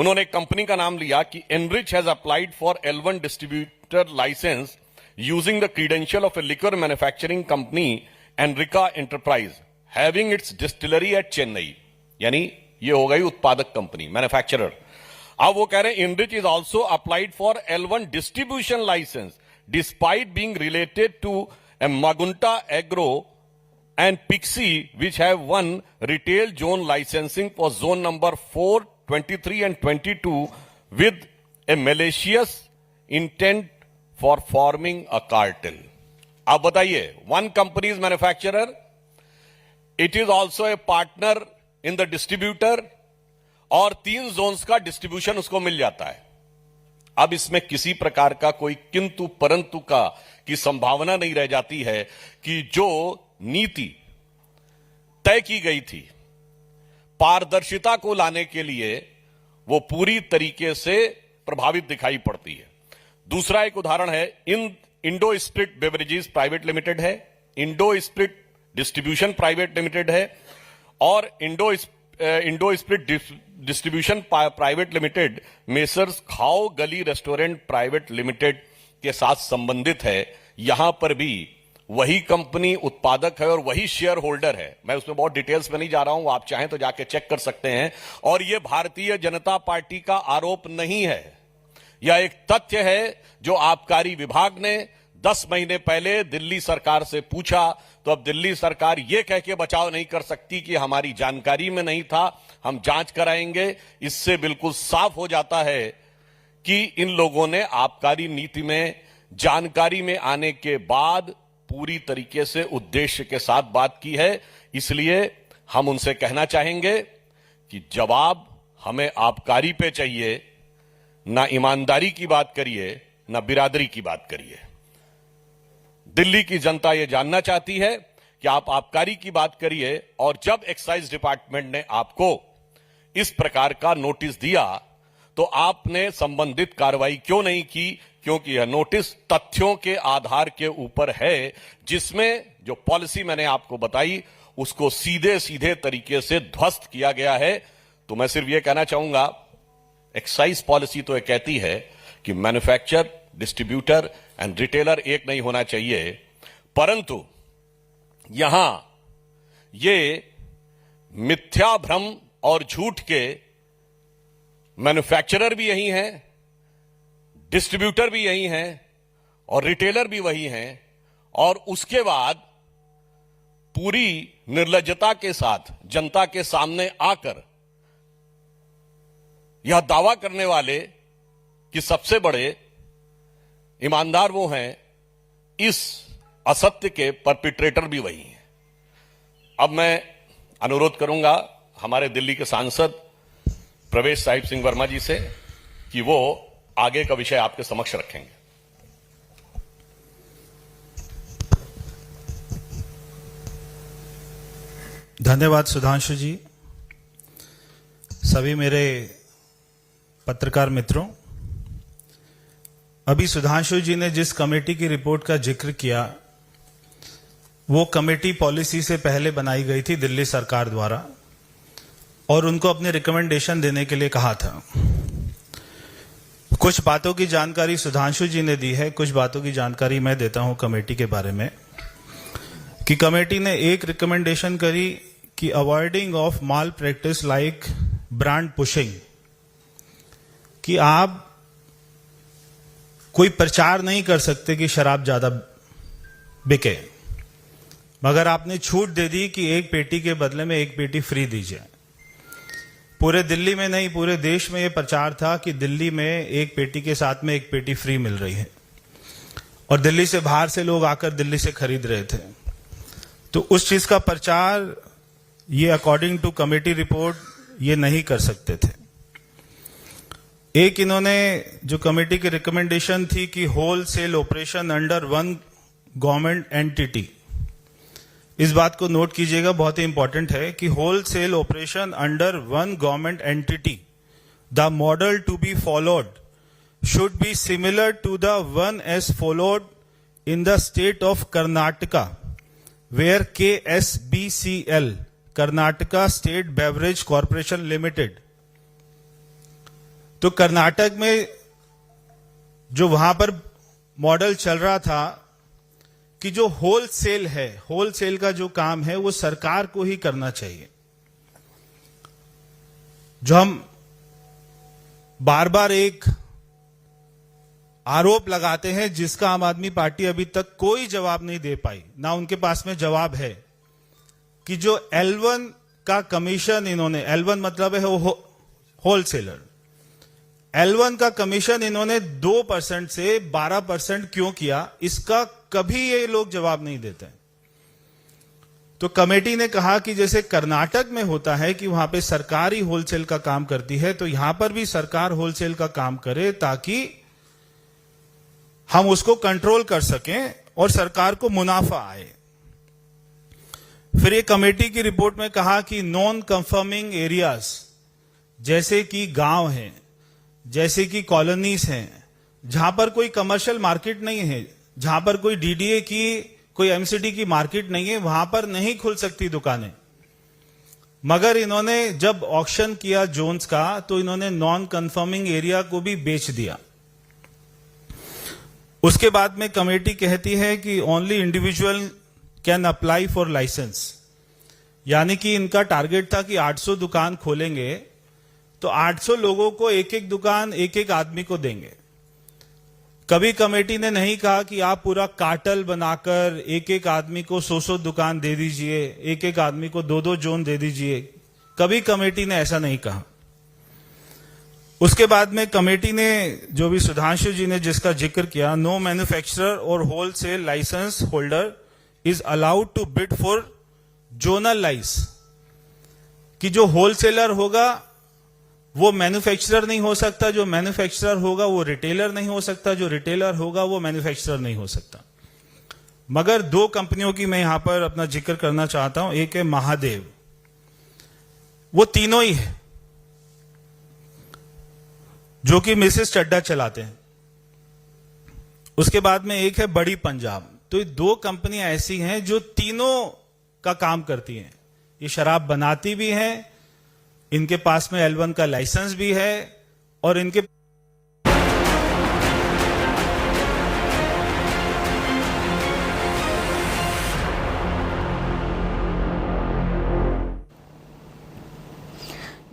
[SPEAKER 7] उन्होंने कंपनी का नाम लिया कि Enrich has applied for L1 distributor licence using the credential of a liquor manufacturing company Enrica enterprise having its distillery at Chennai. यानी ये हो गई उत्पादक कंपनी, मैन्युफैक्चरर। अब वो कह रहे हैं enrich is also applied for L1 distribution license despite being related to a Magunta Agro and Pixie, which have won retail zone licensing for zone number 4, 23 and 22 with a malicious intent for forming a cartel. अब बताइए, one company is manufacturer, it is also a partner in the distributor और 3 zones का distribution उसको मिल जाता है। अब इसमें किसी प्रकार का कोई किंतु परंतु की संभावना नहीं रह जाती है कि जो नीति तय की गई थी पारदर्शिता को लाने के लिए वो पूरी तरीके से प्रभावित दिखाई पड़ती है। दूसरा एक उदाहरण है, Indo Spirit Beverages Private Limited है, Indo Spirit Distribution Private Limited है और Indo Spirit Distribution Private Limited messrs Khao Gali restaurant private limited के साथ संबंधित है। यहां पर भी वही कंपनी उत्पादक है और वही शेयर होल्डर है। मैं उसमें बहुत डिटेल्स में नहीं जा रहा हूं, आप चाहें तो जाके चेक कर सकते हैं। और यह भारतीय जनता पार्टी का आरोप नहीं है, यह एक तथ्य है जो आबकारी विभाग ने 10 महीने पहले दिल्ली सरकार से पूछा, तो अब दिल्ली सरकार यह कह के बचाव नहीं कर सकती कि हमारी जानकारी में नहीं था, हम जांच कराएंगे। इससे बिल्कुल साफ हो जाता है कि इन लोगों ने आबकारी नीति में जानकारी में आने के बाद पूरी तरीके से उद्देश्य के साथ बात की है। इसलिए हम उनसे कहना चाहेंगे कि जवाब हमें आबकारी पे चाहिए, ना ईमानदारी की बात करिए, ना बिरादरी की बात करिए। दिल्ली की जनता यह जानना चाहती है कि आप आबकारी की बात करिए, और जब एक्साइज डिपार्टमेंट ने आपको इस प्रकार का नोटिस दिया तो आपने संबंधित कार्रवाई क्यों नहीं की? क्योंकि यह नोटिस तथ्यों के आधार के ऊपर है, जिसमें जो पॉलिसी मैंने आपको बताई उसको सीधे सीधे तरीके से ध्वस्त किया गया है। तो मैं सिर्फ यह कहना चाहूंगा, एक्साइज पॉलिसी तो यह कहती है कि मैन्युफैक्चरर, डिस्ट्रीब्यूटर एंड रिटेलर एक नहीं होना चाहिए, परंतु यहां ये मिथ्या भ्रम और झूठ के मैन्युफैक्चरर भी यही हैं, डिस्ट्रीब्यूटर भी यही हैं और रिटेलर भी वही हैं, और उसके बाद पूरी निर्लज्जता के साथ जनता के सामने आकर यह दावा करने वाले कि सबसे बड़े ईमानदार वो हैं, इस असत्य के परपिट्रेटर भी वही हैं। अब मैं अनुरोध करूंगा हमारे दिल्ली के सांसद प्रवेश साहिब सिंह वर्मा जी से कि वो आगे का विषय आपके समक्ष रखेंगे।
[SPEAKER 8] धन्यवाद सुधांशु जी। सभी मेरे पत्रकार मित्रों, अभी सुधांशु जी ने जिस कमेटी की रिपोर्ट का जिक्र किया, वो कमेटी पॉलिसी से पहले बनाई गई थी दिल्ली सरकार द्वारा और उनको अपने रिकमेंडेशन देने के लिए कहा था। कुछ बातों की जानकारी सुधांशु जी ने दी है, कुछ बातों की जानकारी मैं देता हूं कमेटी के बारे में। कि कमेटी ने एक रिकमेंडेशन करी कि avoiding of mall practice like brand pushing, कि आप कोई प्रचार नहीं कर सकते कि शराब ज्यादा बिके, मगर आपने छूट दे दी कि एक पेटी के बदले में एक पेटी फ्री दीजिए। पूरे दिल्ली में नहीं, पूरे देश में यह प्रचार था कि दिल्ली में एक पेटी के साथ में एक पेटी फ्री मिल रही है और दिल्ली से बाहर से लोग आकर दिल्ली से खरीद रहे थे। तो उस चीज का प्रचार ये अकॉर्डिंग टू कमेटी रिपोर्ट ये नहीं कर सकते थे। एक इन्होंने जो कमेटी की रिकमेंडेशन थी कि wholesale operation under one government entity, इस बात को नोट कीजिएगा, बहुत ही इंपॉर्टेंट है कि wholesale operation under one government entity, the model to be followed should be similar to the one as followed in the state of Karnataka, where KSBCL, Karnataka state beverage corporation limited, तो कर्नाटक में जो वहां पर model चल रहा था कि जो होलसेल है, होलसेल का जो काम है वो सरकार को ही करना चाहिए। जो हम बार बार एक आरोप लगाते हैं जिसका आम आदमी पार्टी अभी तक कोई जवाब नहीं दे पाई, ना उनके पास में जवाब है, कि जो L1 का कमीशन इन्होंने, L1 मतलब है होलसेलर, L1 का कमीशन इन्होंने 2% से 12% क्यों किया, इसका कभी ये लोग जवाब नहीं देते। तो कमेटी ने कहा कि जैसे कर्नाटक में होता है कि वहां पे सरकार ही होलसेल का काम करती है, तो यहां पर भी सरकार होलसेल का काम करे ताकि हम उसको कंट्रोल कर सकें और सरकार को मुनाफा आए। फिर ये कमेटी की रिपोर्ट में कहा कि नॉन कंफर्मिंग एरियाज, जैसे कि गांव हैं, जैसे कि कॉलोनीज हैं, जहां पर कोई कमर्शियल मार्केट नहीं है, जहां पर कोई डीडीए की, कोई एमसीडी की मार्केट नहीं है, वहां पर नहीं खुल सकती दुकानें। मगर इन्होंने जब ऑक्शन किया जोन्स का, तो इन्होंने नॉन कंफर्मिंग एरिया को भी बेच दिया। उसके बाद में कमेटी कहती है कि only individual can apply for licence, यानी कि इनका टारगेट था कि 800 दुकान खोलेंगे, तो 800 लोगों को एक एक दुकान एक एक आदमी को देंगे। कभी कमेटी ने नहीं कहा कि आप पूरा कार्टेल बनाकर एक एक आदमी को 100 दुकान दे दीजिए, एक एक आदमी को 2 जोन दे दीजिए, कभी कमेटी ने ऐसा नहीं कहा। उसके बाद में कमेटी ने, जो भी सुधांशु जी ने जिसका जिक्र किया, नो मैन्युफैक्चरर और wholesale licence holder is allowed to bid for zonal licence, कि जो होलसेलर होगा वो मैन्युफैक्चरर नहीं हो सकता, जो मैन्युफैक्चरर होगा वो रिटेलर नहीं हो सकता, जो रिटेलर होगा वो मैन्युफैक्चरर नहीं हो सकता। मगर 2 कंपनियों की मैं यहां पर अपना जिक्र करना चाहता हूं। एक है महादेव, वो तीनों ही है। जो कि मिसेस चड्डा चलाते हैं। उसके बाद में एक है बड़ी पंजाब। तो ये दो कंपनियां ऐसी हैं जो तीनों का काम करती हैं। ये शराब बनाती भी हैं, इनके पास में L1 का लाइसेंस भी है और इनके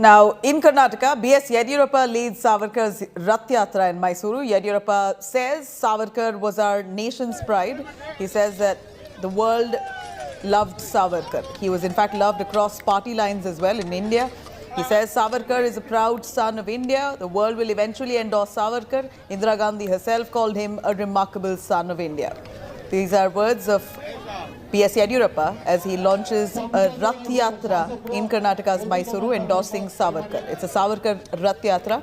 [SPEAKER 1] Now, in Karnataka, B.S. Yediyurappa leads Savarkar's Rath Yatra in Mysuru. Yediyurappa says Savarkar was our nation's pride. He says that the world loved Savarkar. He was in fact loved across party lines as well in India. He says Savarkar is a proud son of India. The world will eventually endorse Savarkar. Indira Gandhi herself called him a remarkable son of India. These are words of B.S. Yediyurappa as he launches a Rath Yatra in Karnataka's Mysuru endorsing Savarkar. It's a Savarkar Rath Yatra.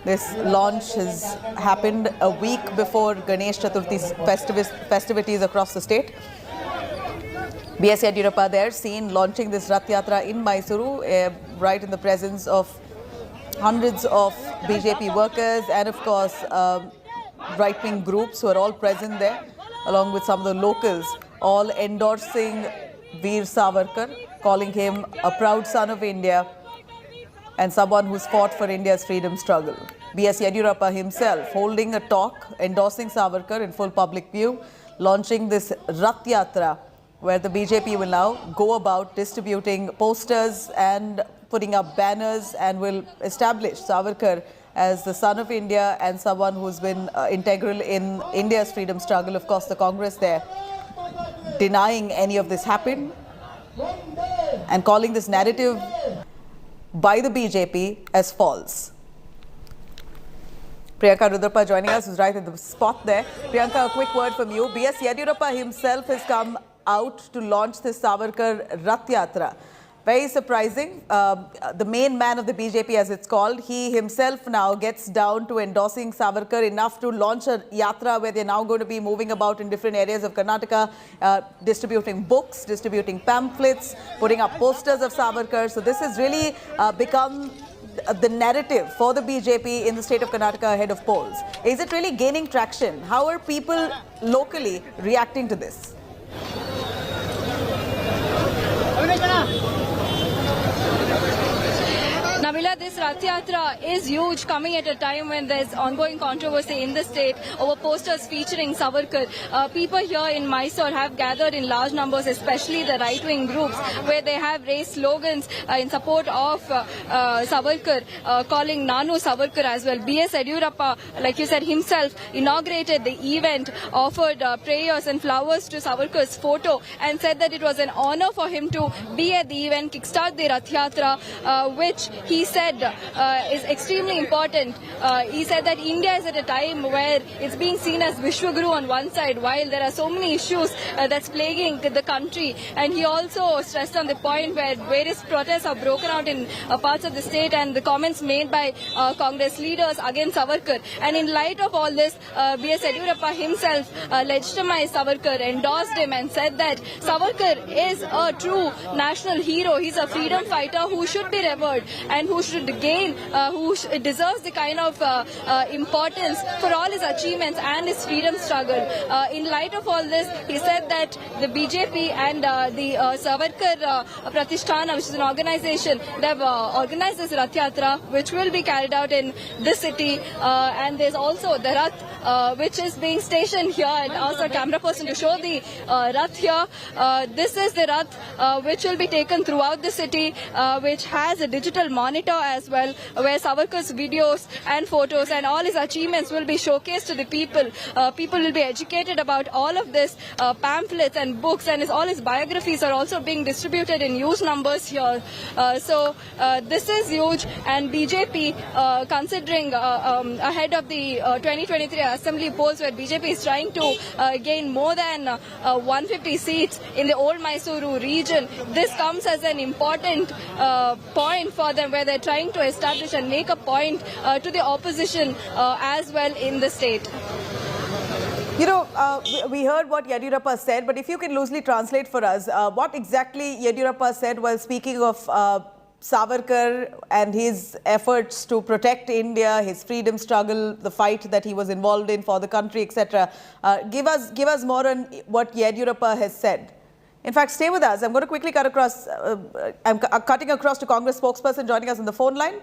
[SPEAKER 1] This launch has happened a week before Ganesh Chaturthi's festivities across the state. B.S. Yediyurappa there seen launching this Rath Yatra in Mysuru, right in the presence of hundreds of BJP workers and of course right-wing groups who are all present there, along with some of the locals, all endorsing Veer Savarkar, calling him a proud son of India and someone who's fought for India's freedom struggle. B.S. Yediyurappa himself holding a talk endorsing Savarkar in full public view, launching this Rath Yatra, where the BJP will now go about distributing posters and putting up banners and will establish Savarkar as the son of India and someone who's been integral in India's freedom struggle. Of course, the Congress there denying any of this happened and calling this narrative by the BJP as false. Priyanka Rudrappa joining us, who's right at the spot there. Priyanka, a quick word from you. B.S. Yediyurappa himself has come out to launch this Savarkar Rath Yatra. Very surprising. The main man of the BJP, as it's called, he himself now gets down to endorsing Savarkar enough to launch a yatra where they're now going to be moving about in different areas of Karnataka, distributing books, distributing pamphlets, putting up posters of Savarkar. So this has really become the narrative for the BJP in the state of Karnataka ahead of polls. Is it really gaining traction? How are people locally reacting to this?
[SPEAKER 4] Nabila, this Rath Yatra is huge, coming at a time when there's ongoing controversy in the state over posters featuring Savarkar. People here in Mysore have gathered in large numbers, especially the right-wing groups, where they have raised slogans in support of Savarkar, calling Nanu Savarkar as well. B.S. Yediyurappa, like you said, himself inaugurated the event, offered prayers and flowers to Savarkar's photo, and said that it was an honor for him to be at the event, kickstart the Rath Yatra, which he said is extremely important. He said that India is at a time where it's being seen as Vishwaguru on one side, while there are so many issues that's plaguing the country. And he also stressed on the point where various protests are broken out in parts of the state, and the comments made by Congress leaders against Savarkar. And in light of all this, B.S. Yediyurappa himself legitimized Savarkar, endorsed him, and said that Savarkar is a true national hero. He's a freedom fighter who should be revered and who should gain, who deserves the kind of importance for all his achievements and his freedom struggle. In light of all this, he said that the BJP and the Savarkar Pratishtana, which is an organization, they have organized this Rath Yatra, which will be carried out in this city. And there's also the Rath, which is being stationed here, and also a camera person to show the Rath here. This is the Rath, which will be taken throughout the city, which has a digital monitor as well, where Savarkar's videos and photos and all his achievements will be showcased to the people. People will be educated about all of this. Pamphlets and books and all his biographies are also being distributed in huge numbers here. So this is huge, and BJP, considering ahead of the 2023 assembly polls, where BJP is trying to gain more than 150 seats in the old Mysuru region, this comes as an important point for them, where they're trying to establish and make a point to the opposition as well in the state.
[SPEAKER 1] You know, we heard what Yediyurappa said, but if you can loosely translate for us, what exactly Yediyurappa said while speaking of Savarkar and his efforts to protect India, his freedom struggle, the fight that he was involved in for the country, etc. Give us more on what Yediyurappa has said. In fact, stay with us. I'm going to quickly cut across. I'm cutting across to Congress spokesperson joining us on the phone line.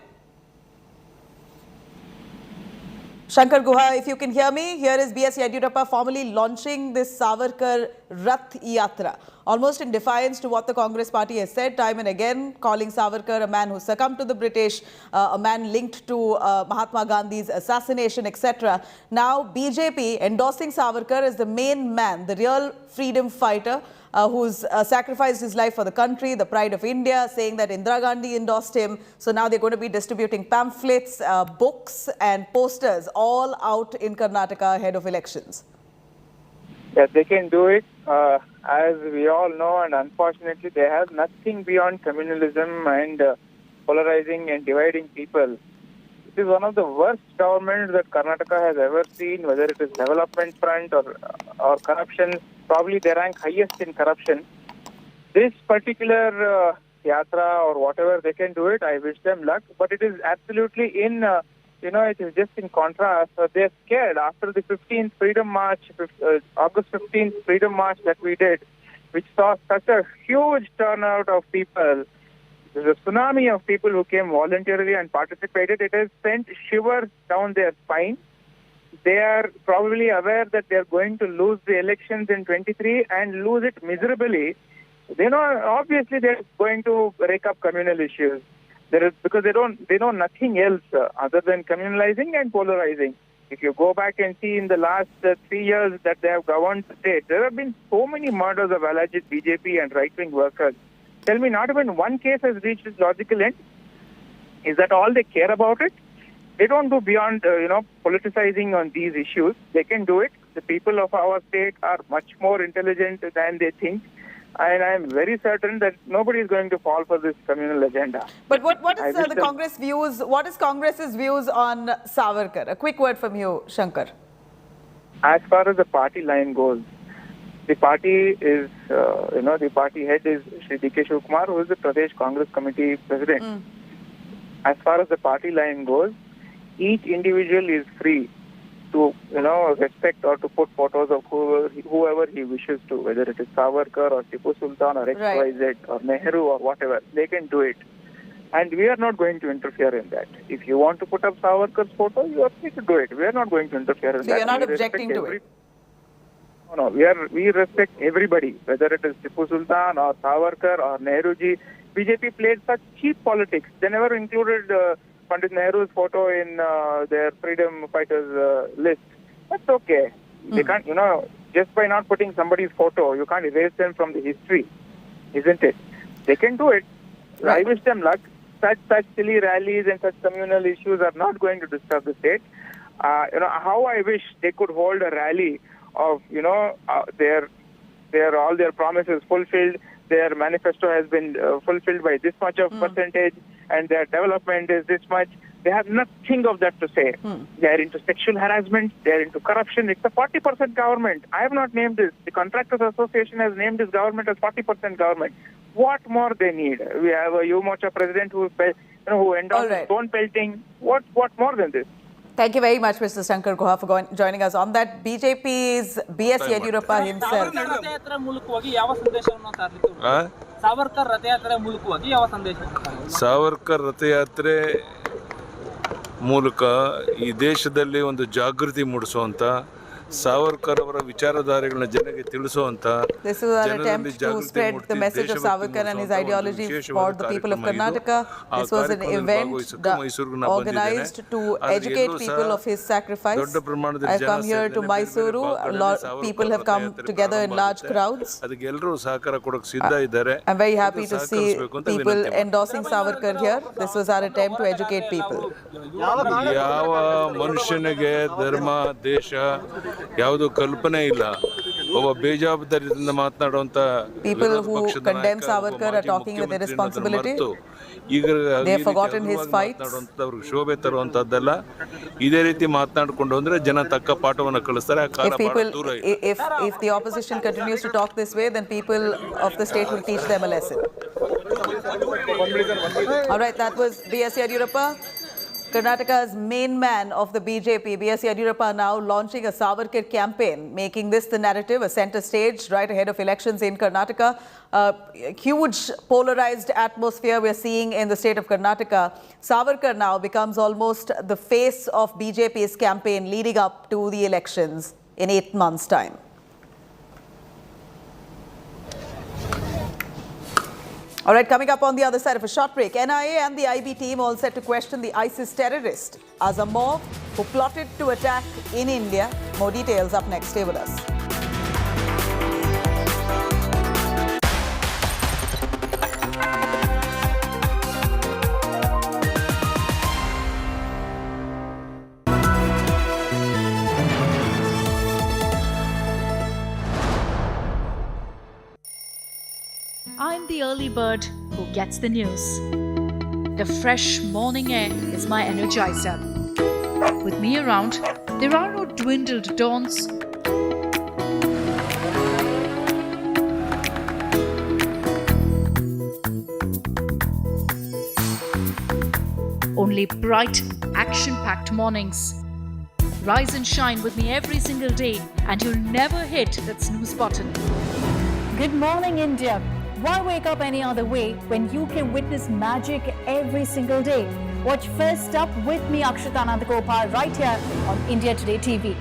[SPEAKER 1] Shankar Guha, if you can hear me, here is B.S. Yediyurappa formally launching this Savarkar Rath Yatra, almost in defiance to what the Congress party has said time and again, calling Savarkar a man who succumbed to the British, a man linked to Mahatma Gandhi's assassination, etc. Now, BJP endorsing Savarkar as the main man, the real freedom fighter, who's sacrificed his life for the country, the pride of India, saying that Indira Gandhi endorsed him. So now they're going to be distributing pamphlets, books and posters all out in Karnataka ahead of elections.
[SPEAKER 9] Yes, they can do it. As we all know, and unfortunately, they have nothing beyond communalism and polarizing and dividing people. It is one of the worst governments that Karnataka has ever seen, whether it is development front or corruption. Probably they rank highest in corruption. This particular yatra or whatever, they can do it. I wish them luck. But it is absolutely it is just in contrast. They're scared after the 15th Freedom March, August 15th Freedom March that we did, which saw such a huge turnout of people. There's a tsunami of people who came voluntarily and participated. It has sent shivers down their spine. They are probably aware that they are going to lose the elections in 23 and lose it miserably. They know, obviously, they're going to rake up communal issues. Because they know nothing else other than communalizing and polarizing. If you go back and see in the last 3 years that they have governed the state, there have been so many murders of alleged BJP and right-wing workers. Tell me, not even one case has reached its logical end. Is that all they care about it? They don't go beyond, politicizing on these issues. They can do it. The people of our state are much more intelligent than they think. And I am very certain that nobody is going to fall for this communal agenda.
[SPEAKER 1] But what is the Congress views? What is Congress's views on Savarkar? A quick word from you, Shankar.
[SPEAKER 9] As far as the party line goes, the party is, the party head is Shri D.K. Shivkumar, who is the Pradesh Congress Committee President. As far as the party line goes, each individual is free to, respect or to put photos of whoever he wishes to, whether it is Savarkar or Tipu Sultan or XYZ or Nehru or whatever. They can do it. And we are not going to interfere in that. If you want to put up Savarkar's photo, you are free to do it. We are not going to interfere in that.
[SPEAKER 1] So you are not objecting to it?
[SPEAKER 9] No, we respect everybody, whether it is Tipu Sultan or Savarkar or Nehruji. BJP played such cheap politics. They never included Pandit Nehru's photo in their freedom fighters list. That's okay. They can't, just by not putting somebody's photo, you can't erase them from the history, isn't it? They can do it.
[SPEAKER 1] Right.
[SPEAKER 9] I wish them luck. Such silly rallies and such communal issues are not going to disturb the state. How I wish they could hold a rally of, all their promises fulfilled. Their manifesto has been fulfilled by this much of percentage, and their development is this much. They have nothing of that to say. They are into sexual harassment. They are into corruption. It's a 40% government. I have not named this. The Contractors Association has named this government as 40% government. What more they need? We have a U-Mocha president who endorses stone pelting. What more than this?
[SPEAKER 1] Thank you very much, Mr. Shankar Guha, for joining us on that. BJP's B.S. Yediyurappa himself.
[SPEAKER 5] Savarkar ರಥಯಾತ್ರೆ ಮೂಲಕ ಈ ದೇಶದಲ್ಲಿ ಒಂದು ಜಾಗೃತಿ ಮೂಡಿಸುವಂತ ಸಾವರ್ಕರ್ ಅವರ ವಿಚಾರಧಾರೆಗಳನ್ನ ಜನರಿಗೆ ತಿಳಿಸುವಂತ
[SPEAKER 1] This is an attempt to spread the message of Savarkar and his ideology for the people of Karnataka. This was an event organized to educate people of his sacrifice. I've come here to Mysuru. A lot of people have come together in large crowds. I'm very happy to see people endorsing Savarkar here. This was our attempt to educate people.
[SPEAKER 5] ಯಾವ ಮನುಷ್ಯನಿಗೆ ಧರ್ಮ ದೇಶ ಯಾವುದು ಕಲ್ಪನೆ ಇಲ್ಲ ಒಬ್ಬ ಬೇಜವಾಬ್ದಾರಿಯಿಂದ ಮಾತನಾಡುವಂತ
[SPEAKER 1] people who condemn Savarkar are talking with irresponsibility. They have forgotten his fights.
[SPEAKER 5] ಅವ್ರಿಗೆ ಶೋಭೆ ತರುವಂತದ್ದಲ್ಲ ಇದೇ ರೀತಿ ಮಾತನಾಡಿಕೊಂಡು ಅಂದ್ರೆ ಜನ ತಕ್ಕ ಪಾಠವನ್ನು ಕಲಿಸ್ತಾರೆ ಆ ಕಾಲ ಬಹಳ ದೂರ ಇದೆ.
[SPEAKER 1] If the opposition continues to talk this way, then people of the state will teach them a lesson. All right, that was B.S. Yediyurappa, Karnataka's main man of the BJP. B.S. Yediyurappa now launching a Savarkar campaign, making this the narrative, a center stage right ahead of elections in Karnataka. Huge polarized atmosphere we're seeing in the state of Karnataka. Savarkar now becomes almost the face of BJP's campaign leading up to the elections in 8 months' time. All right, coming up on the other side of a short break, NIA and the IB team all set to question the ISIS terrorist Azamov, who plotted to attack in India. More details up next. Stay with us.
[SPEAKER 11] I'm the early bird who gets the news. The fresh morning air is my energizer. With me around, there are no dwindled dawns. Only bright, action-packed mornings. Rise and shine with me every single day, and you'll never hit that snooze button.
[SPEAKER 16] Good morning, India. Why wake up any other way when you can witness magic every single day? Watch First Up with me, Akshita Nandagopal, right here on India Today TV.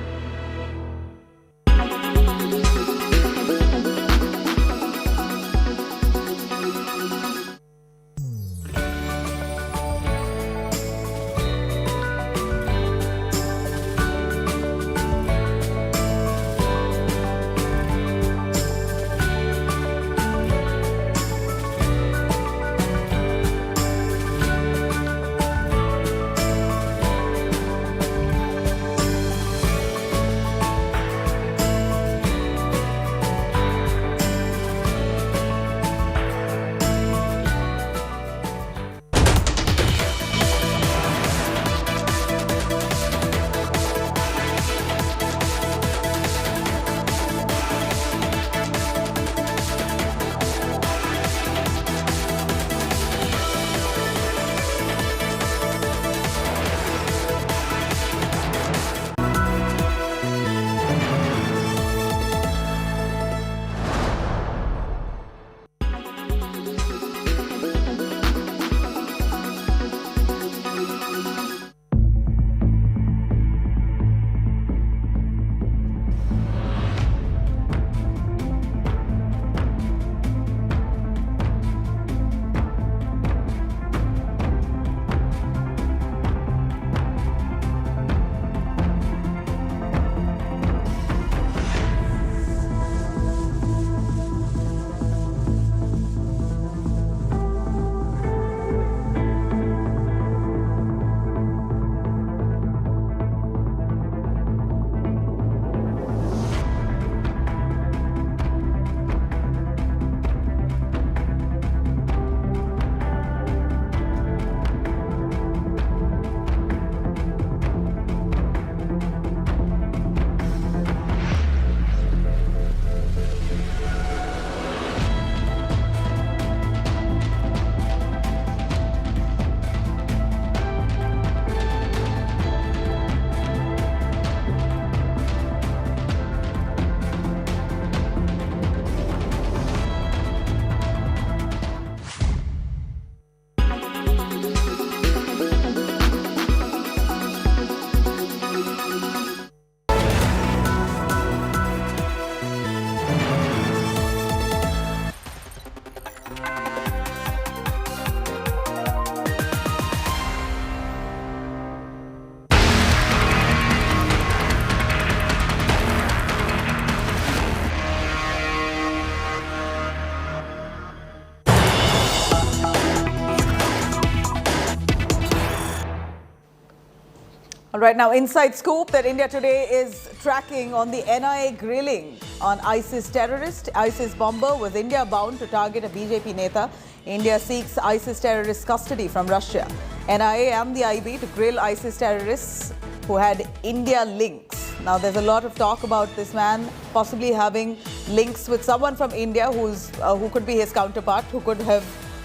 [SPEAKER 1] All right, now inside scoop that India Today is tracking on the NIA grilling on ISIS terrorist. ISIS bomber was India bound to target a BJP neta. India seeks ISIS terrorist custody from Russia. NIA and the IB to grill ISIS terrorists who had India links. Now there's a lot of talk about this man possibly having links with someone from India who could be his counterpart, who could have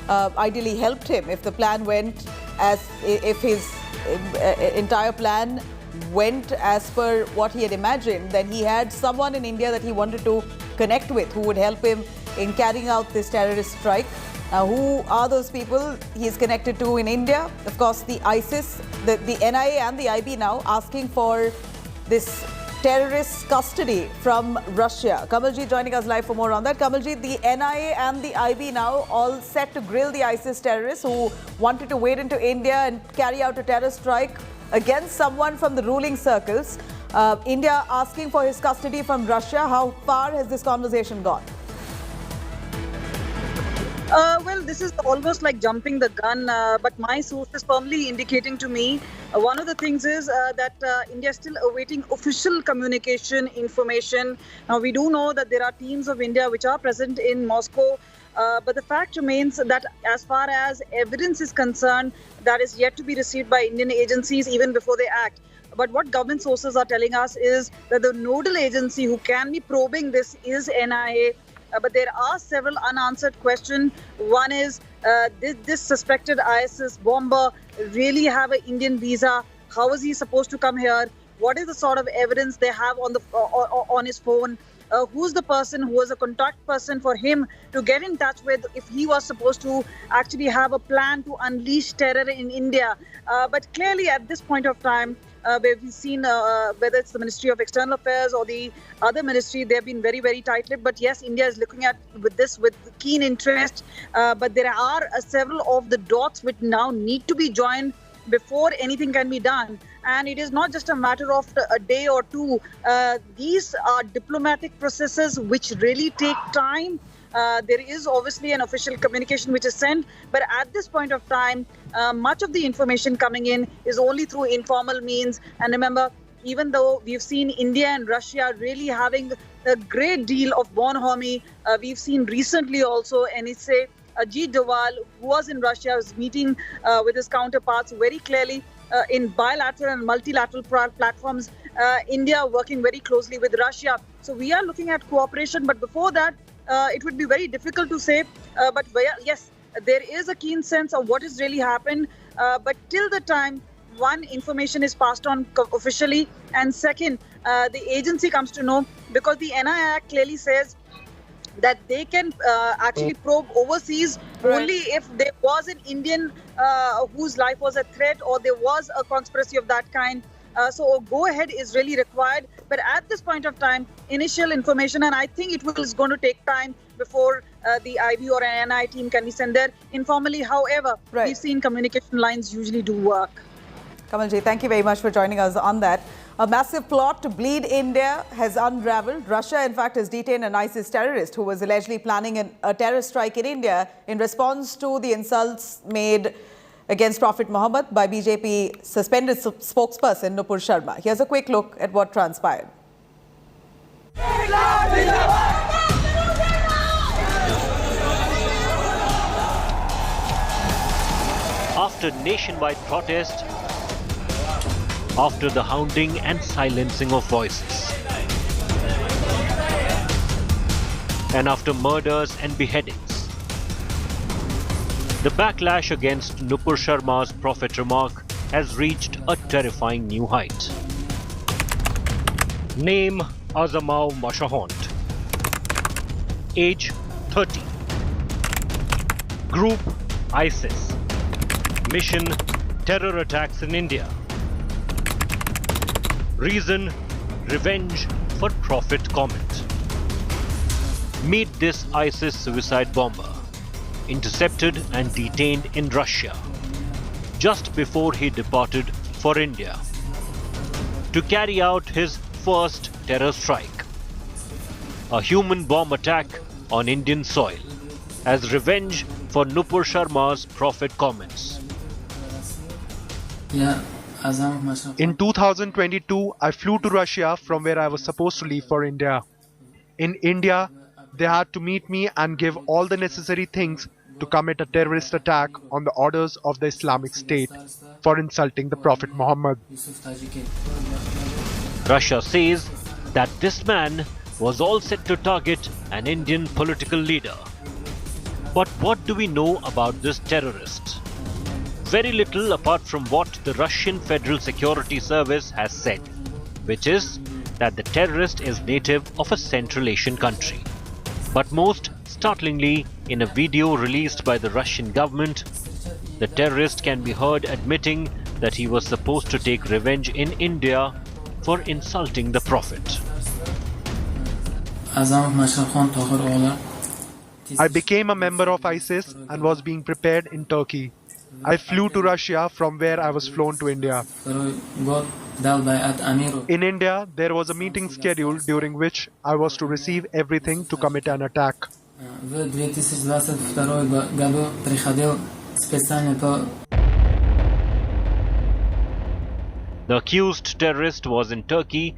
[SPEAKER 1] ideally helped him. If the plan went if his entire plan went as per what he had imagined, then he had someone in India that he wanted to connect with who would help him in carrying out this terrorist strike. Now, who are those people he is connected to in India? Of course, the ISIS, the NIA and the IB now asking for this terrorist custody from Russia. Kamalji joining us live for more on that. Kamalji, the NIA and the IB now all set to grill the ISIS terrorists who wanted to wade into India and carry out a terror strike against someone from the ruling circles. India asking for his custody from Russia. How far has this conversation gone?
[SPEAKER 17] Well, this is almost like jumping the gun, but my source is firmly indicating to me one of the things is that India is still awaiting official communication information. Now, we do know that there are teams of India which are present in Moscow, but the fact remains that as far as evidence is concerned, that is yet to be received by Indian agencies even before they act. But what government sources are telling us is that the nodal agency who can be probing this is NIA. But there are several unanswered questions. One is, did this suspected ISIS bomber really have an Indian visa? How is he supposed to come here? What is the sort of evidence they have on his phone? Who's the person who was a contact person for him to get in touch with if he was supposed to actually have a plan to unleash terror in India? But clearly at this point of time, where we've seen whether it's the Ministry of External Affairs or the other ministry, they've been very, very tight-lipped. But yes, India is looking at this with keen interest. But there are several of the dots which now need to be joined before anything can be done. And it is not just a matter of a day or two. These are diplomatic processes which really take time. There is obviously an official communication which is sent, but at this point of time, much of the information coming in is only through informal means. And remember, even though we've seen India and Russia really having a great deal of bonhomie, we've seen recently also NSA Ajit Doval, who was in Russia, was meeting with his counterparts very clearly in bilateral and multilateral platforms. India working very closely with Russia. So we are looking at cooperation, but before that, it would be very difficult to say, but yes, there is a keen sense of what has really happened. But till the time, one, information is passed on officially, and second, the agency comes to know, because the NIA Act clearly says that they can actually probe overseas only if there was an Indian whose life was a threat or there was a conspiracy of that kind. So a go-ahead is really required. But at this point of time, initial information, and I think is going to take time before the IB or an NI team can be sent there. Informally, however, we've seen communication lines usually do work.
[SPEAKER 1] Kamalji, thank you very much for joining us on that. A massive plot to bleed India has unraveled. Russia, in fact, has detained an ISIS terrorist who was allegedly planning a terror strike in India in response to the insults made against Prophet Muhammad by BJP suspended spokesperson Nupur Sharma. Here's a quick look at what transpired.
[SPEAKER 24] After nationwide protest, after the hounding and silencing of voices, and after murders and beheadings, the backlash against Nupur Sharma's prophet remark has reached a terrifying new height. Name Azamao Mashahont. Age 30. Group ISIS. Mission terror attacks in India. Reason revenge for prophet comment. Meet this ISIS suicide bomber, intercepted and detained in Russia just before he departed for India to carry out his first terror strike, a human bomb attack on Indian soil as revenge for Nupur Sharma's prophet comments.
[SPEAKER 18] In 2022, I flew to Russia from where I was supposed to leave for India. In India, they had to meet me and give all the necessary things to commit a terrorist attack on the orders of the Islamic State for insulting the Prophet Muhammad.
[SPEAKER 24] Russia says that this man was all set to target an Indian political leader. But what do we know about this terrorist? Very little apart from what the Russian Federal Security Service has said, which is that the terrorist is native of a Central Asian country. But most startlingly, in a video released by the Russian government, the terrorist can be heard admitting that he was supposed to take revenge in India for insulting the Prophet.
[SPEAKER 18] I became a member of ISIS and was being prepared in Turkey. I flew to Russia from where I was flown to India. In India, there was a meeting scheduled during which I was to receive everything to commit an attack.
[SPEAKER 24] The accused terrorist was in Turkey